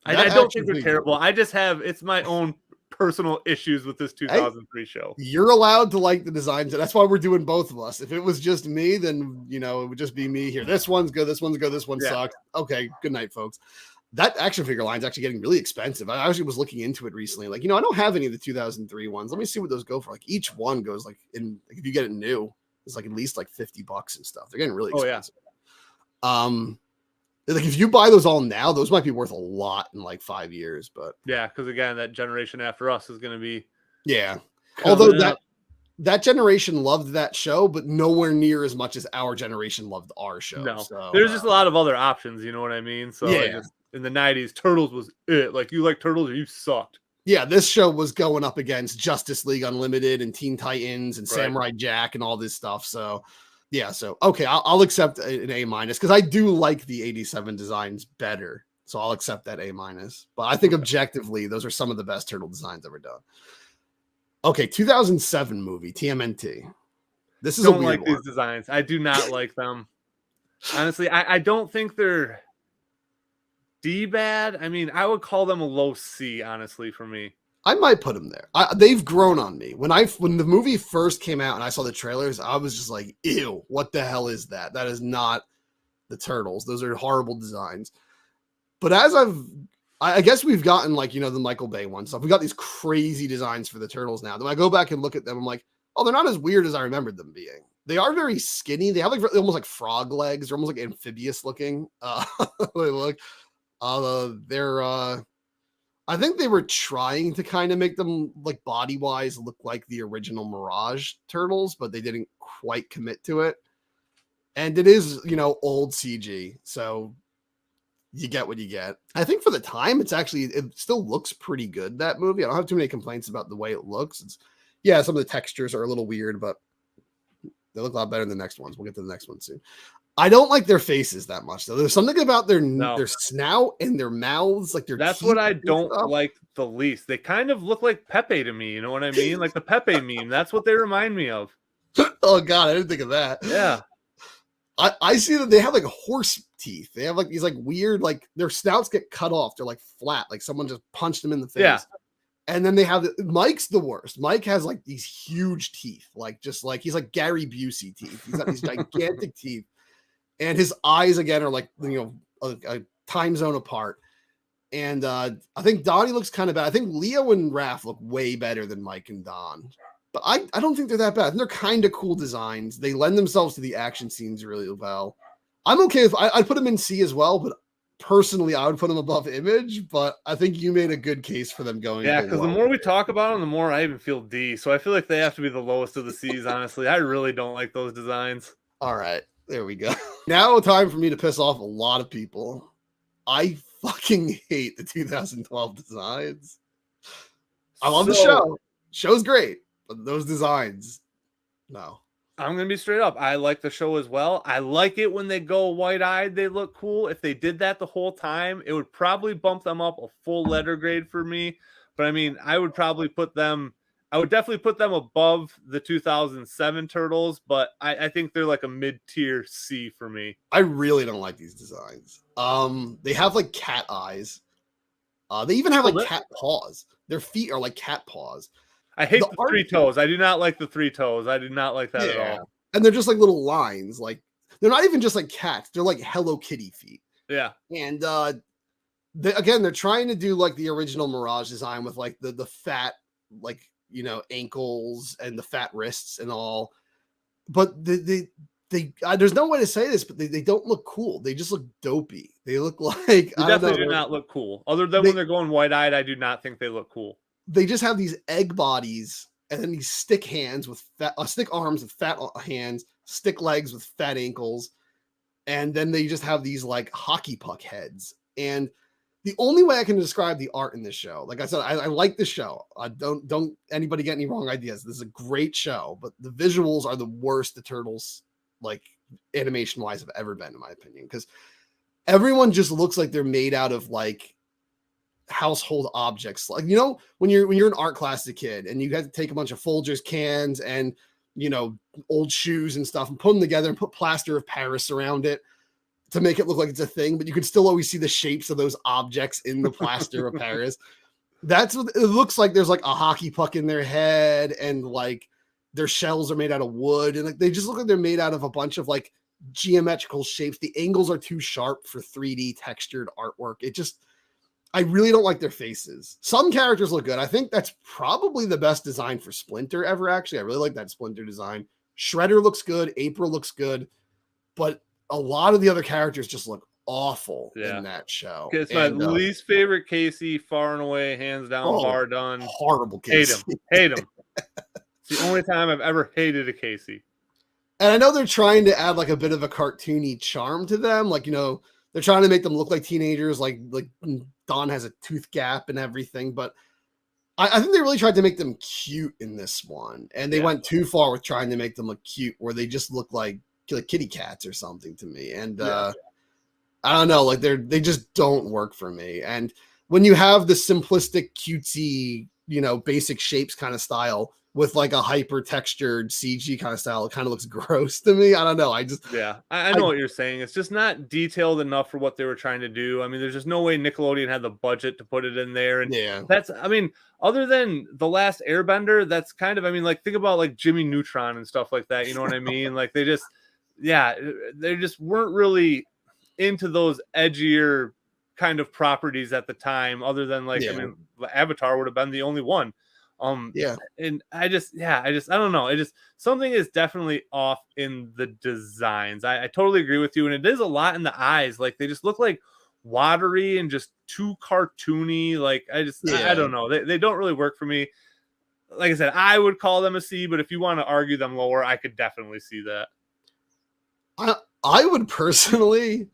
I don't think they're terrible. I just have it's my own personal issues with this 2003 show. You're allowed to like the designs. That's why we're doing both of us. If it was just me, then it would just be me here. This one's good. This one's good. This one sucks. Okay, good night, folks. That action figure line is actually getting really expensive. I actually was looking into it recently. Like, I don't have any of the 2003 ones. Let me see what those go for. Like, each one goes if you get it new, it's like at least like $50 and stuff. They're getting really expensive. Like if you buy those all now, those might be worth a lot in like 5 years. But yeah, because again, that generation after us is going to be Although that generation loved that show, but nowhere near as much as our generation loved our show. No, so, there's just a lot of other options. You know what I mean? So in the 90s, Turtles was it. Like, you like Turtles or you sucked. Yeah, this show was going up against Justice League Unlimited and Teen Titans and Samurai Jack and all this stuff. So yeah, okay, I'll accept an A- because I do like the 87 designs better. So I'll accept that A-. But I think objectively, those are some of the best turtle designs ever done. Okay, 2007 movie, TMNT. This is a weird one. These designs. I do not like them. Honestly, I don't think they're D bad. I mean, I would call them a low C, honestly, for me. I might put them there. They've grown on me. When the movie first came out and I saw the trailers, I was just like, ew, what the hell is that? That is not the Turtles. Those are horrible designs. But as I guess we've gotten the Michael Bay one stuff. We got these crazy designs for the Turtles now. Then I go back and look at them. I'm like, oh, they're not as weird as I remembered them being. They are very skinny. They have almost like frog legs. They're almost like amphibious looking. They look. I think they were trying to kind of make them like body wise look like the original Mirage Turtles, but they didn't quite commit to it. And it is, old CG. So you get what you get. I think for the time, it still looks pretty good, that movie. I don't have too many complaints about the way it looks. Some of the textures are a little weird, but they look a lot better than the next ones. We'll get to the next one soon. I don't like their faces that much, though. There's something about their snout and their mouths, like their That's what I don't like the least. They kind of look like Pepe to me. You know what I mean? Like the Pepe meme. That's what they remind me of. Oh, God. I didn't think of that. Yeah. I see that they have like horse teeth. They have like these like weird, like their snouts get cut off. They're like flat. Like someone just punched them in the face. Yeah. And then they have Mike's the worst. Mike has like these huge teeth, he's like Gary Busey teeth. He's got these gigantic teeth. And his eyes again are like, a time zone apart. And I think Donnie looks kind of bad. I think Leo and Raph look way better than Mike and Don. But I don't think they're that bad. And they're kind of cool designs. They lend themselves to the action scenes really well. I'm okay if I'd put them in C as well, but personally I would put them above Image. But I think you made a good case for them going. Yeah, because the more we talk about them, the more I even feel D. So I feel like they have to be the lowest of the C's, honestly. I really don't like those designs. All right. There we go. Now time for me to piss off a lot of people. I fucking hate the 2012 designs. I love the show. Show's great, but those designs, no. I'm going to be straight up. I like the show as well. I like it when they go wide-eyed. They look cool. If they did that the whole time, it would probably bump them up a full letter grade for me. But I mean, I would definitely put them above the 2007 Turtles, but I think they're like a mid-tier C for me. I really don't like these designs. They have like cat eyes. They even have like cat paws. Their feet are like cat paws. I hate the three toes. I do not like the three toes. I do not like that at all. And they're just like little lines. Like they're not even just like cats. They're like Hello Kitty feet. Yeah. And they're trying to do like the original Mirage design with like the fat like ankles and the fat wrists and all, but they there's no way to say this, but they don't look cool. They just look dopey. They look like they definitely do not look cool. Other than when they're going wide-eyed, I do not think they look cool. They just have these egg bodies and then these stick hands with stick arms with fat hands, stick legs with fat ankles, and then they just have these like hockey puck heads. And the only way I can describe the art in this show, like I said, I like the show. Don't anybody get any wrong ideas. This is a great show, but the visuals are the worst the Turtles, like animation wise, have ever been, in my opinion. Because everyone just looks like they're made out of like household objects. Like when you're in art class as a kid and you had to take a bunch of Folgers cans and old shoes and stuff and put them together and put plaster of Paris around it. to make it look like it's a thing, but you can still always see the shapes of those objects in the plaster of Paris. That's what it looks like. There's like a hockey puck in their head, and like their shells are made out of wood, and like they just look like they're made out of a bunch of like geometrical shapes. The angles are too sharp for 3D textured artwork. I really don't like their faces. Some characters look good. I think that's probably the best design for Splinter ever, actually. I really like that Splinter design. Shredder looks good. April looks good. But a lot of the other characters just look awful in that show. It's my least favorite Casey, far and away, hands down, bar done. Horrible Casey. Hate him. It's the only time I've ever hated a Casey. And I know they're trying to add like a bit of a cartoony charm to them. Like, they're trying to make them look like teenagers. Like Don has a tooth gap and everything. But I think they really tried to make them cute in this one. And they went too far with trying to make them look cute, where they just look like kitty cats or something to me. And I don't know, like they just don't work for me. And when you have the simplistic, cutesy, basic shapes kind of style with like a hyper textured CG kind of style, it kind of looks gross to me. I don't know. I know what you're saying. It's just not detailed enough for what they were trying to do. I mean, there's just no way Nickelodeon had the budget to put it in there. And other than The Last Airbender, that's kind of, like, think about like Jimmy Neutron and stuff like that. You know what I mean? Like they just weren't really into those edgier kind of properties at the time, other than like, Avatar would have been the only one. And I don't know. Something is definitely off in the designs. I totally agree with you. And it is a lot in the eyes. Like they just look like watery and just too cartoony. Like I don't know. They don't really work for me. Like I said, I would call them a C, but if you want to argue them lower, I could definitely see that. I would personally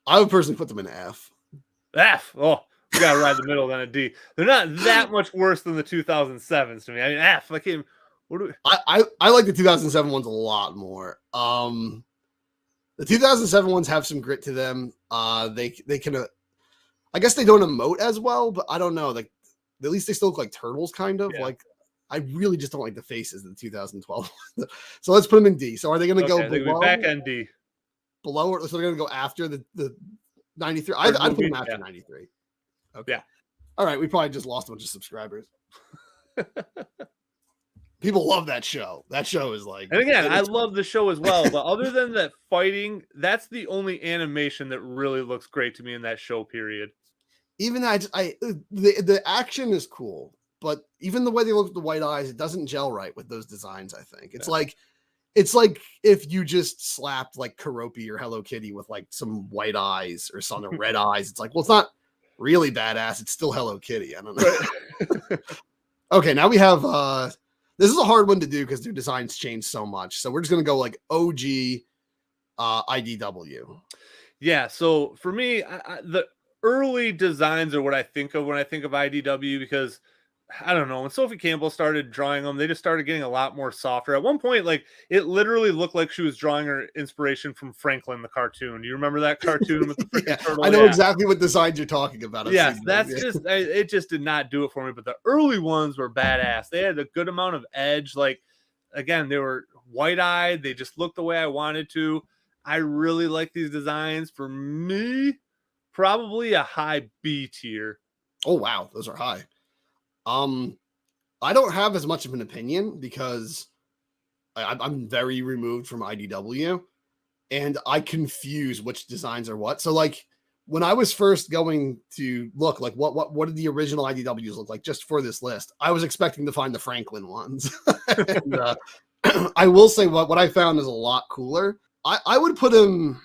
put them in F. F. Oh, we gotta ride the middle than a D. They're not that much worse than the 2007s to me. I mean, F. Like, I like the 2007 ones a lot more. The 2007 ones have some grit to them. They can, I guess they don't emote as well, but I don't know. Like, at least they still look like turtles, kind of. Like, I really just don't like the faces of the 2012. So let's put them in D. So are they going to go below? Back end D. Below, or so they're going to go after the 93? I'd put them after 93. Okay. Yeah. All right. We probably just lost a bunch of subscribers. People love that show. That show is like. And again, I love the show as well. But other than that fighting, that's the only animation that really looks great to me in that show period. Even the action is cool, but even the way they look at the white eyes, it doesn't gel right with those designs. I think it's like if you just slapped like Keroppi or Hello Kitty with like some white eyes or some red eyes. It's like, well, it's not really badass. It's still Hello Kitty. I don't know. Okay, now we have this is a hard one to do because their designs change so much. So we're just gonna go like OG IDW. Yeah. So for me, the early designs are what I think of when I think of IDW, because I don't know, when Sophie Campbell started drawing them, they just started getting a lot more softer. At one point, like it literally looked like she was drawing her inspiration from Franklin the cartoon. Do you remember that cartoon with the freaking turtle? I know exactly what designs you're talking about. Yes, that's just it just did not do it for me. But the early ones were badass. They had a good amount of edge. Like again, they were white-eyed. They just looked the way I wanted to. I really like these designs. For me, probably a high B tier. Oh wow, those are high. I don't have as much of an opinion because I'm very removed from IDW, and I confuse which designs are what. So like when I was first going to look like what did the original IDWs look like just for this list, I was expecting to find the Franklin ones. And, I will say what I found is a lot cooler. I would put him,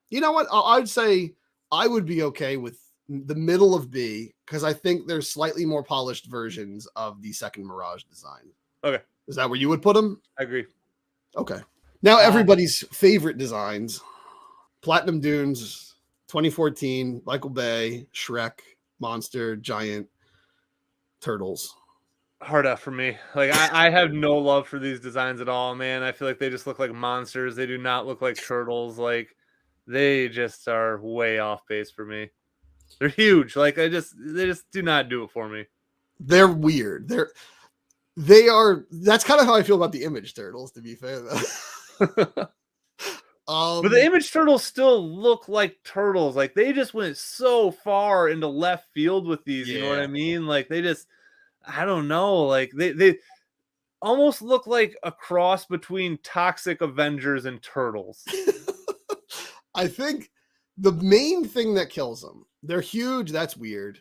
you know what? I'd say I would be okay with the middle of B, because I think there's slightly more polished versions of the second Mirage design. Okay. Is that where you would put them? I agree. Okay. Now everybody's favorite designs. Platinum Dunes, 2014, Michael Bay, Shrek, Monster, Giant, Turtles. Hard F for me. Like I have no love for these designs at all, man. I feel like they just look like monsters. They do not look like turtles. Like they just are way off base for me. They're huge. Like they just do not do it for me. They're weird. They are. That's kind of how I feel about the Image Turtles, to be fair, though. But the image turtles still look like turtles. Like they just went so far into left field with these. You know what I mean? Like they just, I don't know. Like they almost look like a cross between Toxic Avengers and Turtles. I think the main thing that kills them, they're huge. That's weird.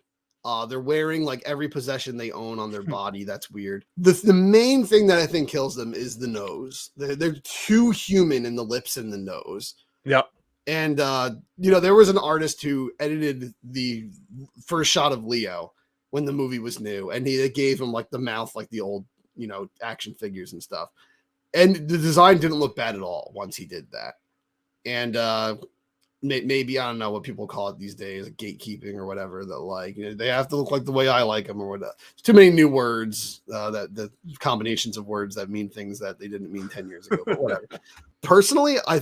They're wearing like every possession they own on their body. That's weird. The main thing that I think kills them is the nose. They're too human in the lips and the nose. Yep. And, there was an artist who edited the first shot of Leo when the movie was new. And he gave him like the mouth, like the old, action figures and stuff. And the design didn't look bad at all once he did that. And, maybe I don't know what people call it these days, gatekeeping or whatever. That like they have to look like the way I like them or whatever. There's too many new words, that the combinations of words that mean things that they didn't mean 10 years ago. But whatever. Personally, I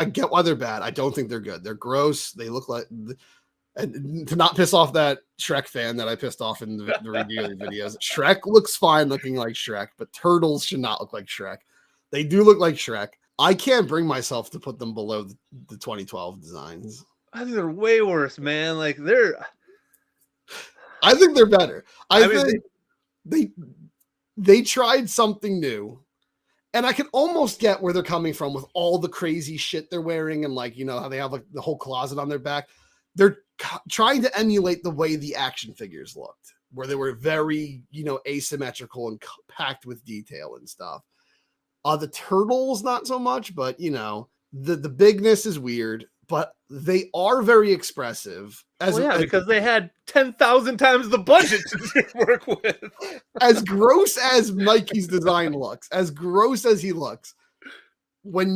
get why they're bad. I don't think they're good. They're gross. They look like, and to not piss off that Shrek fan that I pissed off in the review videos. Shrek looks fine looking like Shrek, but turtles should not look like Shrek. They do look like Shrek. I can't bring myself to put them below the 2012 designs. I think they're way worse, man. Like I think they're better. I think they tried something new, and I can almost get where they're coming from with all the crazy shit they're wearing and like how they have like the whole closet on their back. They're trying to emulate the way the action figures looked, where they were very asymmetrical and packed with detail and stuff. The turtles, not so much, but the bigness is weird, but they are very expressive. Because they had 10,000 times the budget to work with. As gross as Mikey's design looks, as gross as he looks, when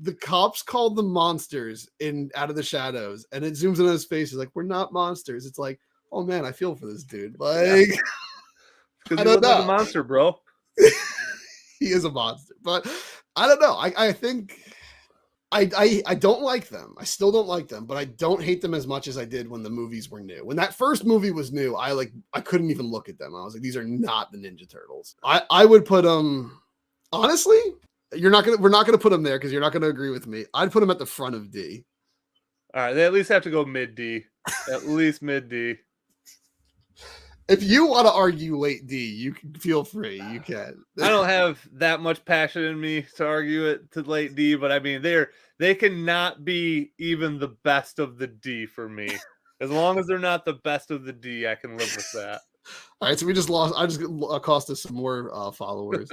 the cops called them monsters in Out of the Shadows, and it zooms in on his face, he's like, "We're not monsters." It's like, oh man, I feel for this dude. Like, I don't know, like a monster, bro. He is a monster, but I don't know. I think I don't like them. I still don't like them, but I don't hate them as much as I did when the movies were new. When that first movie was new, I couldn't even look at them. I was like, these are not the Ninja Turtles. I would put them, honestly, we're not gonna put them there because you're not gonna agree with me. I'd put them at the front of D. All right, they at least have to go mid D. At least mid D. If you want to argue late D, you can feel free. You can. I don't have that much passion in me to argue it to late D, but I mean they cannot be even the best of the D for me. As long as they're not the best of the D, I can live with that. All right, so we just lost. I just cost us some more followers.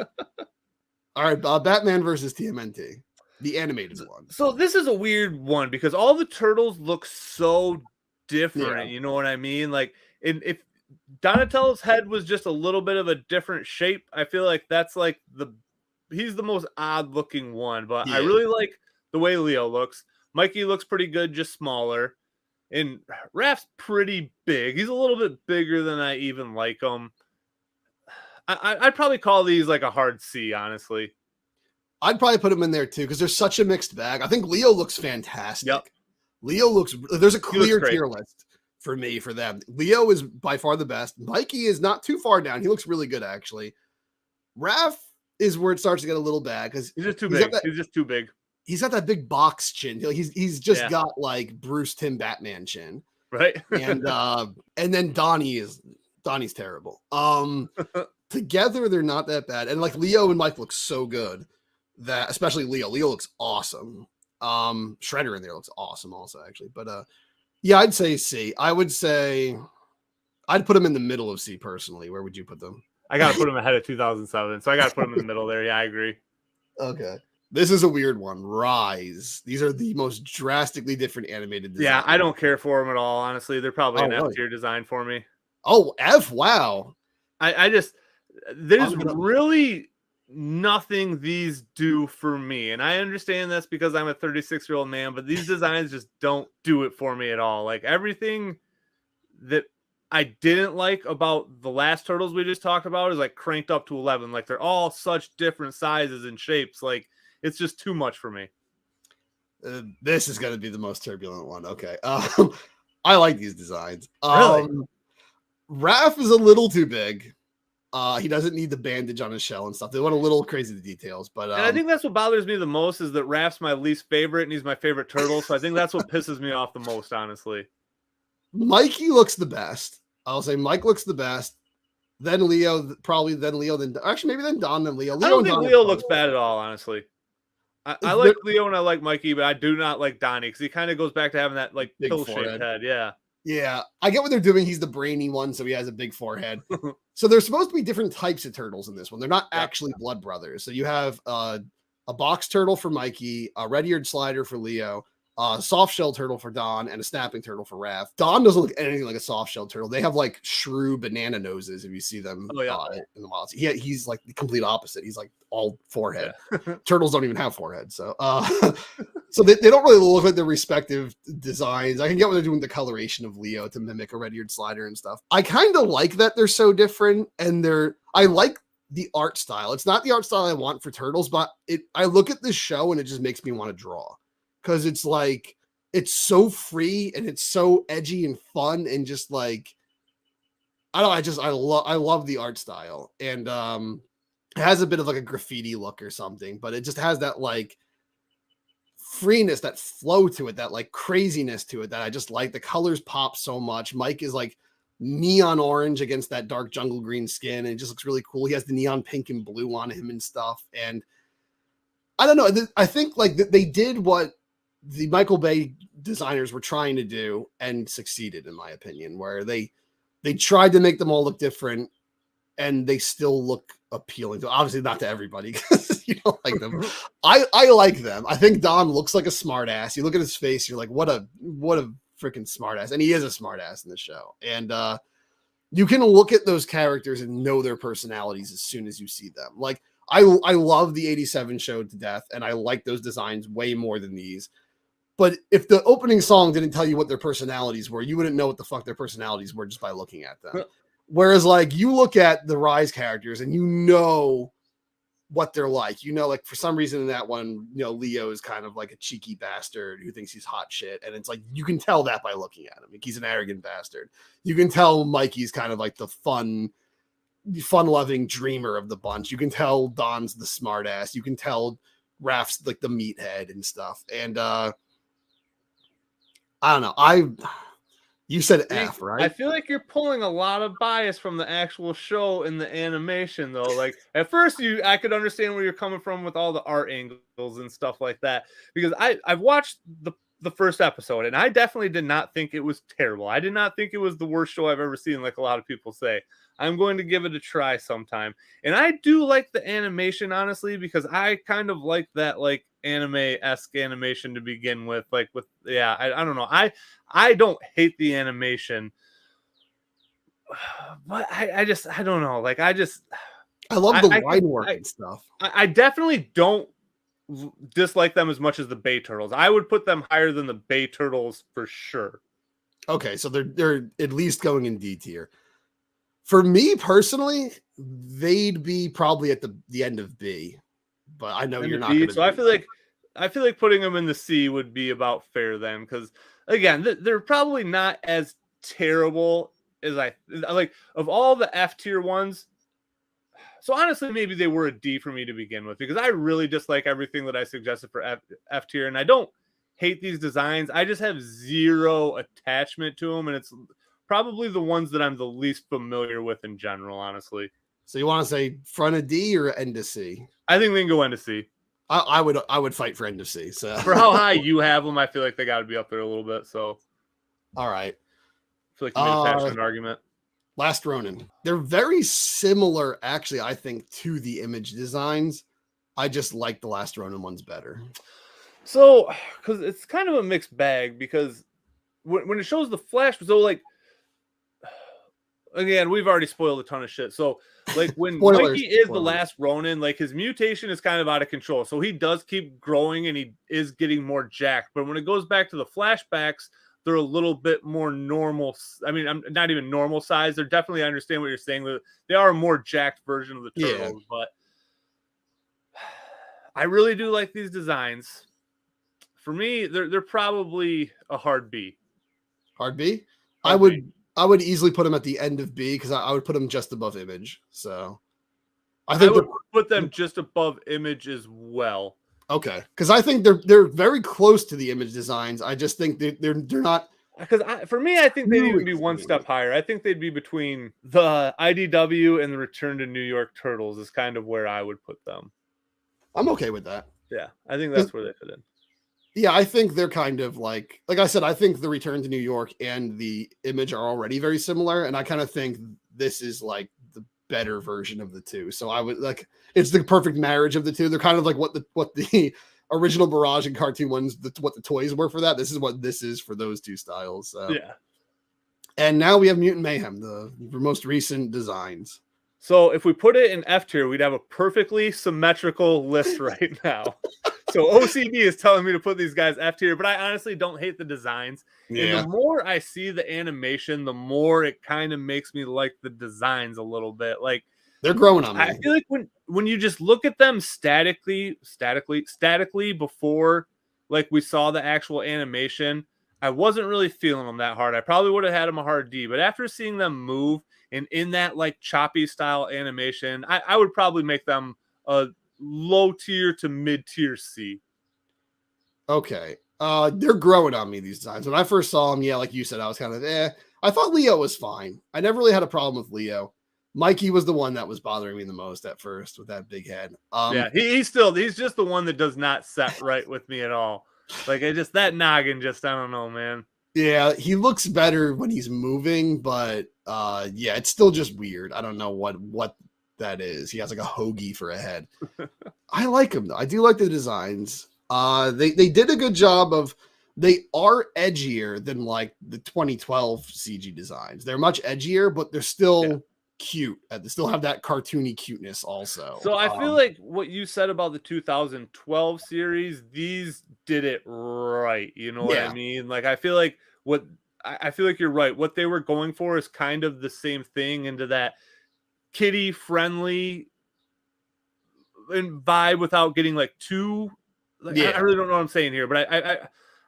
All right, Batman versus TMNT, the animated one. So this is a weird one because all the turtles look so different. You know what I mean? Like, if Donatello's head was just a little bit of a different shape, I feel like that's like he's the most odd looking one, but I really like the way Leo looks. Mikey looks pretty good, just smaller. And Raph's pretty big. He's a little bit bigger than I even like him. I'd probably call these like a hard C, honestly. I'd probably put him in there too, because there's such a mixed bag. I think Leo looks fantastic. Yep. There's a clear tier list for me for them. Leo is by far the best. Mikey is not too far down. He looks really good, actually. Raph is where it starts to get a little bad because he's just too big. He's just too big. He's got that big box chin. He's just got like Bruce Timm Batman chin. Right. And then Donnie's terrible. Together they're not that bad. And like Leo and Mike look so good that especially Leo looks awesome. Shredder in there looks awesome also, actually. But yeah, I'd say C. I'd put him in the middle of C personally. Where would you put them? I gotta put him ahead of 2007, so I gotta put him in the middle there. Yeah, I agree. Okay. This is a weird one. Rise. These are the most drastically different animated designs. Yeah, I don't care for them at all, honestly. They're probably an F tier design for me. Oh, F? Wow. There's really nothing these do for me. And I understand that's because I'm a 36-year-old man, but these designs just don't do it for me at all. Like everything that I didn't like about the last Turtles we just talked about is like cranked up to 11. Like they're all such different sizes and shapes. Like it's just too much for me. This is going to be the most turbulent one. Okay. I like these designs. Really? Raph is a little too big. He doesn't need the bandage on his shell and stuff. They went a little crazy the details, but And I think that's what bothers me the most is that Raph's my least favorite and he's my favorite turtle. So I think that's what pisses me off the most, honestly. Mikey looks the best. I'll say Mike looks the best. Then Leo, probably then Leo, then actually maybe then Don, then Leo. I don't think Leo looks bad at all, honestly. I like Leo and I like Mikey, but I do not like Donnie because he kind of goes back to having that like pill-shaped head. Yeah. Yeah, I get what they're doing. He's the brainy one, so he has a big forehead. So there's supposed to be different types of turtles in this one. They're not actually blood brothers. So you have a box turtle for Mikey, a red-eared slider for Leo, a soft shell turtle for Don, and a snapping turtle for Raph. Don doesn't look anything like a soft shell turtle. They have like shrew banana noses if you see them in the wild. He's like the complete opposite. He's like all forehead. Yeah. Turtles don't even have forehead. So so they don't really look like their respective designs. I can get what they're doing the coloration of Leo to mimic a red-eared slider and stuff. I kind of like that they're so different, and I like the art style. It's not the art style I want for turtles, but I look at this show and it just makes me want to draw. Because it's like, it's so free and it's so edgy and fun and just like, I love the art style. And it has a bit of like a graffiti look or something, but it just has that like freeness, that flow to it, that like craziness to it that I just like. The colors pop so much. Mike is like neon orange against that dark jungle green skin. And it just looks really cool. He has the neon pink and blue on him and stuff. And I don't know. I think like they did what the Michael Bay designers were trying to do and succeeded, in my opinion, where they tried to make them all look different and they still look appealing. Obviously not to everybody because you don't like them. I like them. I think Don looks like a smart ass. You look at his face, you're like, what a freaking smart ass. And he is a smart ass in the show. And you can look at those characters and know their personalities as soon as you see them. Like I love the 87 show to death, and I like those designs way more than these. But if the opening song didn't tell you what their personalities were, you wouldn't know what the fuck their personalities were just by looking at them. Whereas like you look at the Rise characters and you know what they're like. You know, like for some reason in that one, you know, Leo is kind of like a cheeky bastard who thinks he's hot shit. And it's like, you can tell that by looking at him. Like, he's an arrogant bastard. You can tell Mikey's kind of like the fun-loving dreamer of the bunch. You can tell Don's the smart ass. You can tell Raph's like the meathead and stuff. And I don't know. You said F, right? I feel like you're pulling a lot of bias from the actual show and the animation, though. Like at first, I could understand where you're coming from with all the art angles and stuff like that, because I've watched the first episode and I definitely did not think it was terrible. I did not think it was the worst show I've ever seen, like a lot of people say. I'm going to give it a try sometime, and I do like the animation, honestly, because I kind of like that like anime-esque animation to begin with. Like with I don't know. I don't hate the animation, but I don't know. Like I love the line work and stuff. I definitely don't dislike them as much as the Bay Turtles. I would put them higher than the Bay Turtles for sure. Okay, so they're at least going in D tier. For me personally, they'd be probably at the end of B, but I know you're not. So I feel like putting them in the C would be about fair then, because again, they're probably not as terrible as I like of all the F tier ones. So honestly, maybe they were a D for me to begin with, because I really dislike everything that I suggested for F tier, and I don't hate these designs. I just have zero attachment to them, and it's probably the ones that I'm the least familiar with in general, honestly. So you want to say front of D or end of C? I think they can go end of C. I would fight for end of C. So for how high you have them, I feel like they got to be up there a little bit. So, all right. I feel like you made a passionate argument. Last Ronin. They're very similar, actually, I think, to the image designs. I just like the Last Ronin ones better. So, because it's kind of a mixed bag, because when it shows the Flash, so like, again, we've already spoiled a ton of shit. So, like, when Mikey is the last Ronin, like, his mutation is kind of out of control. So, he does keep growing and he is getting more jacked. But when it goes back to the flashbacks, they're a little bit more normal. I mean, I'm not even normal size. They're definitely, I understand what you're saying. They are a more jacked version of the turtles. But I really do like these designs. For me, they're probably a hard B. Hard B? I would I would easily put them at the end of B because I would put them just above Image. So I I think would put them just above Image as well. okay, because I think they're very close to the Image designs. I just think they're not. Because for me, I think they'd even Really be one cool. step higher. I think they'd be between the IDW and the Return to New York Turtles is kind of where I would put them. I'm okay with that. Yeah, I think that's where they fit in. Yeah, I think they're kind of like I said, I think the Return to New York and the Image are already very similar, and I kind of think this is like the better version of the two. So I would like it's the perfect marriage of the two. They're kind of like what the original Barrage and cartoon ones, what the toys were for that. This is what this is for those two styles. So. Yeah. And now we have Mutant Mayhem, the most recent designs. So if we put it in F tier, we'd have a perfectly symmetrical list right now. So OCD is telling me to put these guys F tier, but I honestly don't hate the designs. Yeah. And the more I see the animation, the more it kind of makes me like the designs a little bit. Like they're growing on me. I feel like when you just look at them statically before like we saw the actual animation, I wasn't really feeling them that hard. I probably would have had them a hard D, but after seeing them move and in that like choppy style animation, I would probably make them a low tier to mid tier C. Okay. They're growing on me these designs. When I first saw them, yeah, like you said, I was kind of I thought Leo was fine. I never really had a problem with Leo. Mikey was the one that was bothering me the most at first with that big head. Yeah, he's just the one that does not set right with me at all. Like that noggin I don't know, man. Yeah, he looks better when he's moving, but yeah, it's still just weird. I don't know what that is. He has like a hoagie for a head. I like him though. I do like the designs. They did a good job of. They are edgier than like the 2012 CG designs. They're much edgier, but they're still cute. They still have that cartoony cuteness also. So I feel like what you said about the 2012 series, these did it right. You know what I mean? Like I feel like you're right. What they were going for is kind of the same thing into that kiddie friendly and vibe without getting like too. Like, I really don't know what I'm saying here, but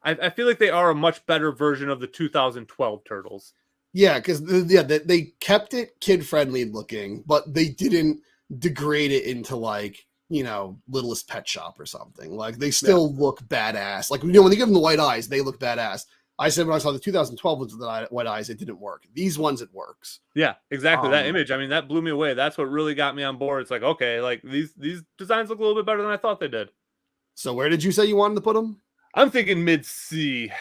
I feel like they are a much better version of the 2012 Turtles. Yeah, because they kept it kid friendly looking, but they didn't degrade it into like Littlest Pet Shop or something. Like they still look badass. Like when they give them the white eyes, they look badass. I said when I saw the 2012 ones with the white eyes, it didn't work. These ones, it works. Yeah, exactly. That image, I mean, that blew me away. That's what really got me on board. It's like, okay, like these designs look a little bit better than I thought they did. So where did you say you wanted to put them? I'm thinking mid C.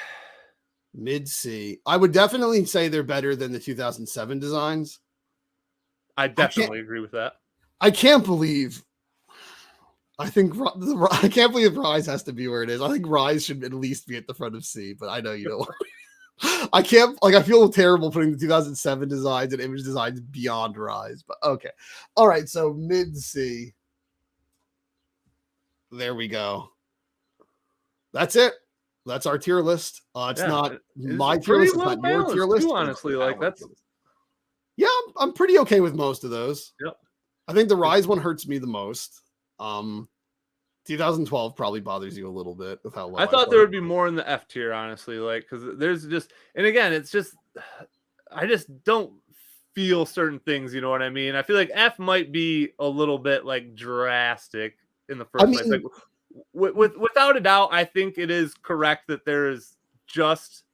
Mid C. I would definitely say they're better than the 2007 designs. I definitely agree with that. I can't believe. I can't believe Rise has to be where it is. I think Rise should at least be at the front of C, but I know you don't want me. I can't, I feel terrible putting the 2007 designs and image designs beyond Rise, but okay. All right, so mid C. There we go. That's it. That's our tier list. It's not my tier list. It's not your tier list. Honestly, like that's. Yeah, I'm pretty okay with most of those. Yep. I think the Rise one hurts me the most. 2012 probably bothers you a little bit with how low I thought there would be more in the F tier, honestly, like because there's just, and again, it's just I just don't feel certain things. You know what I mean? I feel like F might be a little bit like drastic in the first place. Like without a doubt, I think it is correct that there is just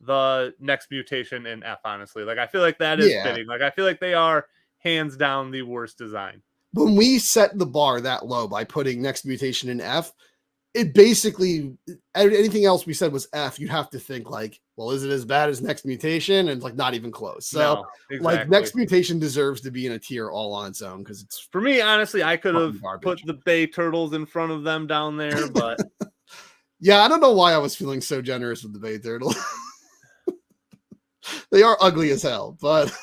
the Next Mutation in F. Honestly, like I feel like that is fitting. Like I feel like they are hands down the worst design. When we set the bar that low by putting Next Mutation in F, it basically anything else we said was F. You'd have to think like, well, is it as bad as Next Mutation? And it's like not even close. So no, exactly. Like Next Mutation deserves to be in a tier all on its own because it's for me. Honestly, I could have put the Bay Turtles in front of them down there, but yeah, I don't know why I was feeling so generous with the Bay Turtle. They are ugly as hell, but.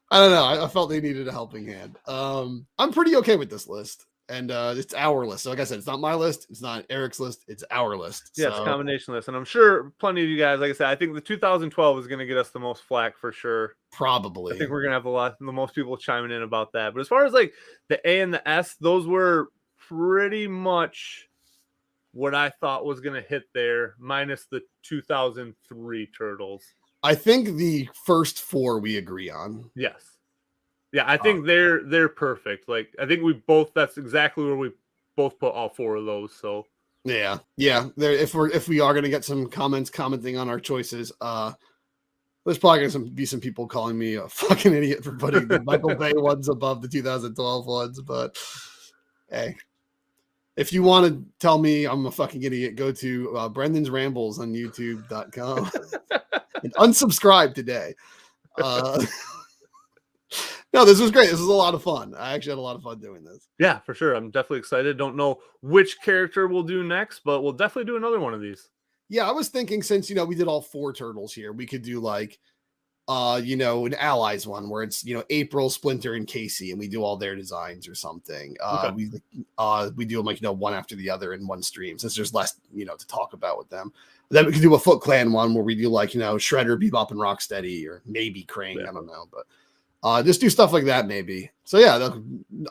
I don't know. I felt they needed a helping hand. I'm pretty okay with this list. And it's our list. So like I said, it's not my list. It's not Eric's list. It's our list. Yeah, it's a combination list. And I'm sure plenty of you guys, like I said, I think the 2012 is going to get us the most flack for sure. Probably. I think we're going to have the most people chiming in about that. But as far as like the A and the S, those were pretty much what I thought was going to hit there, minus the 2003 Turtles. I think the first 4 we agree on. Yes. Yeah, I think they're perfect. Like I think that's exactly where we both put all 4 of those. So Yeah. There, if we are gonna get some commenting on our choices, there's probably gonna be some people calling me a fucking idiot for putting the Michael Bay ones above the 2012 ones, but hey. If you want to tell me I'm a fucking idiot, go to Brendan's Rambles on YouTube.com and unsubscribe today. No, this was great. This was a lot of fun. I actually had a lot of fun doing this. yeah, for sure. I'm definitely excited. Don't know which character we'll do next, but we'll definitely do another one of these. Yeah, I was thinking since, we did all 4 turtles here, we could do like, an Allies one where it's, April, Splinter, and Casey, and we do all their designs or something. Okay. We do them like, one after the other in one stream since there's less, to talk about with them. Then we could do a Foot Clan one where we do like, Shredder, Bebop, and Rocksteady, or maybe Krang. Yeah. I don't know, but just do stuff like that maybe. So yeah,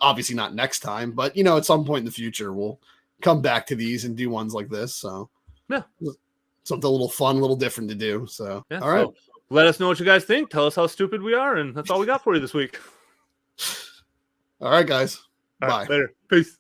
obviously not next time, but at some point in the future we'll come back to these and do ones like this. So yeah, something a little fun, a little different to do. So yeah, all right. So let us know what you guys think. Tell us how stupid we are, and that's all we got for you this week. All right, guys. All Bye. right, later. Peace.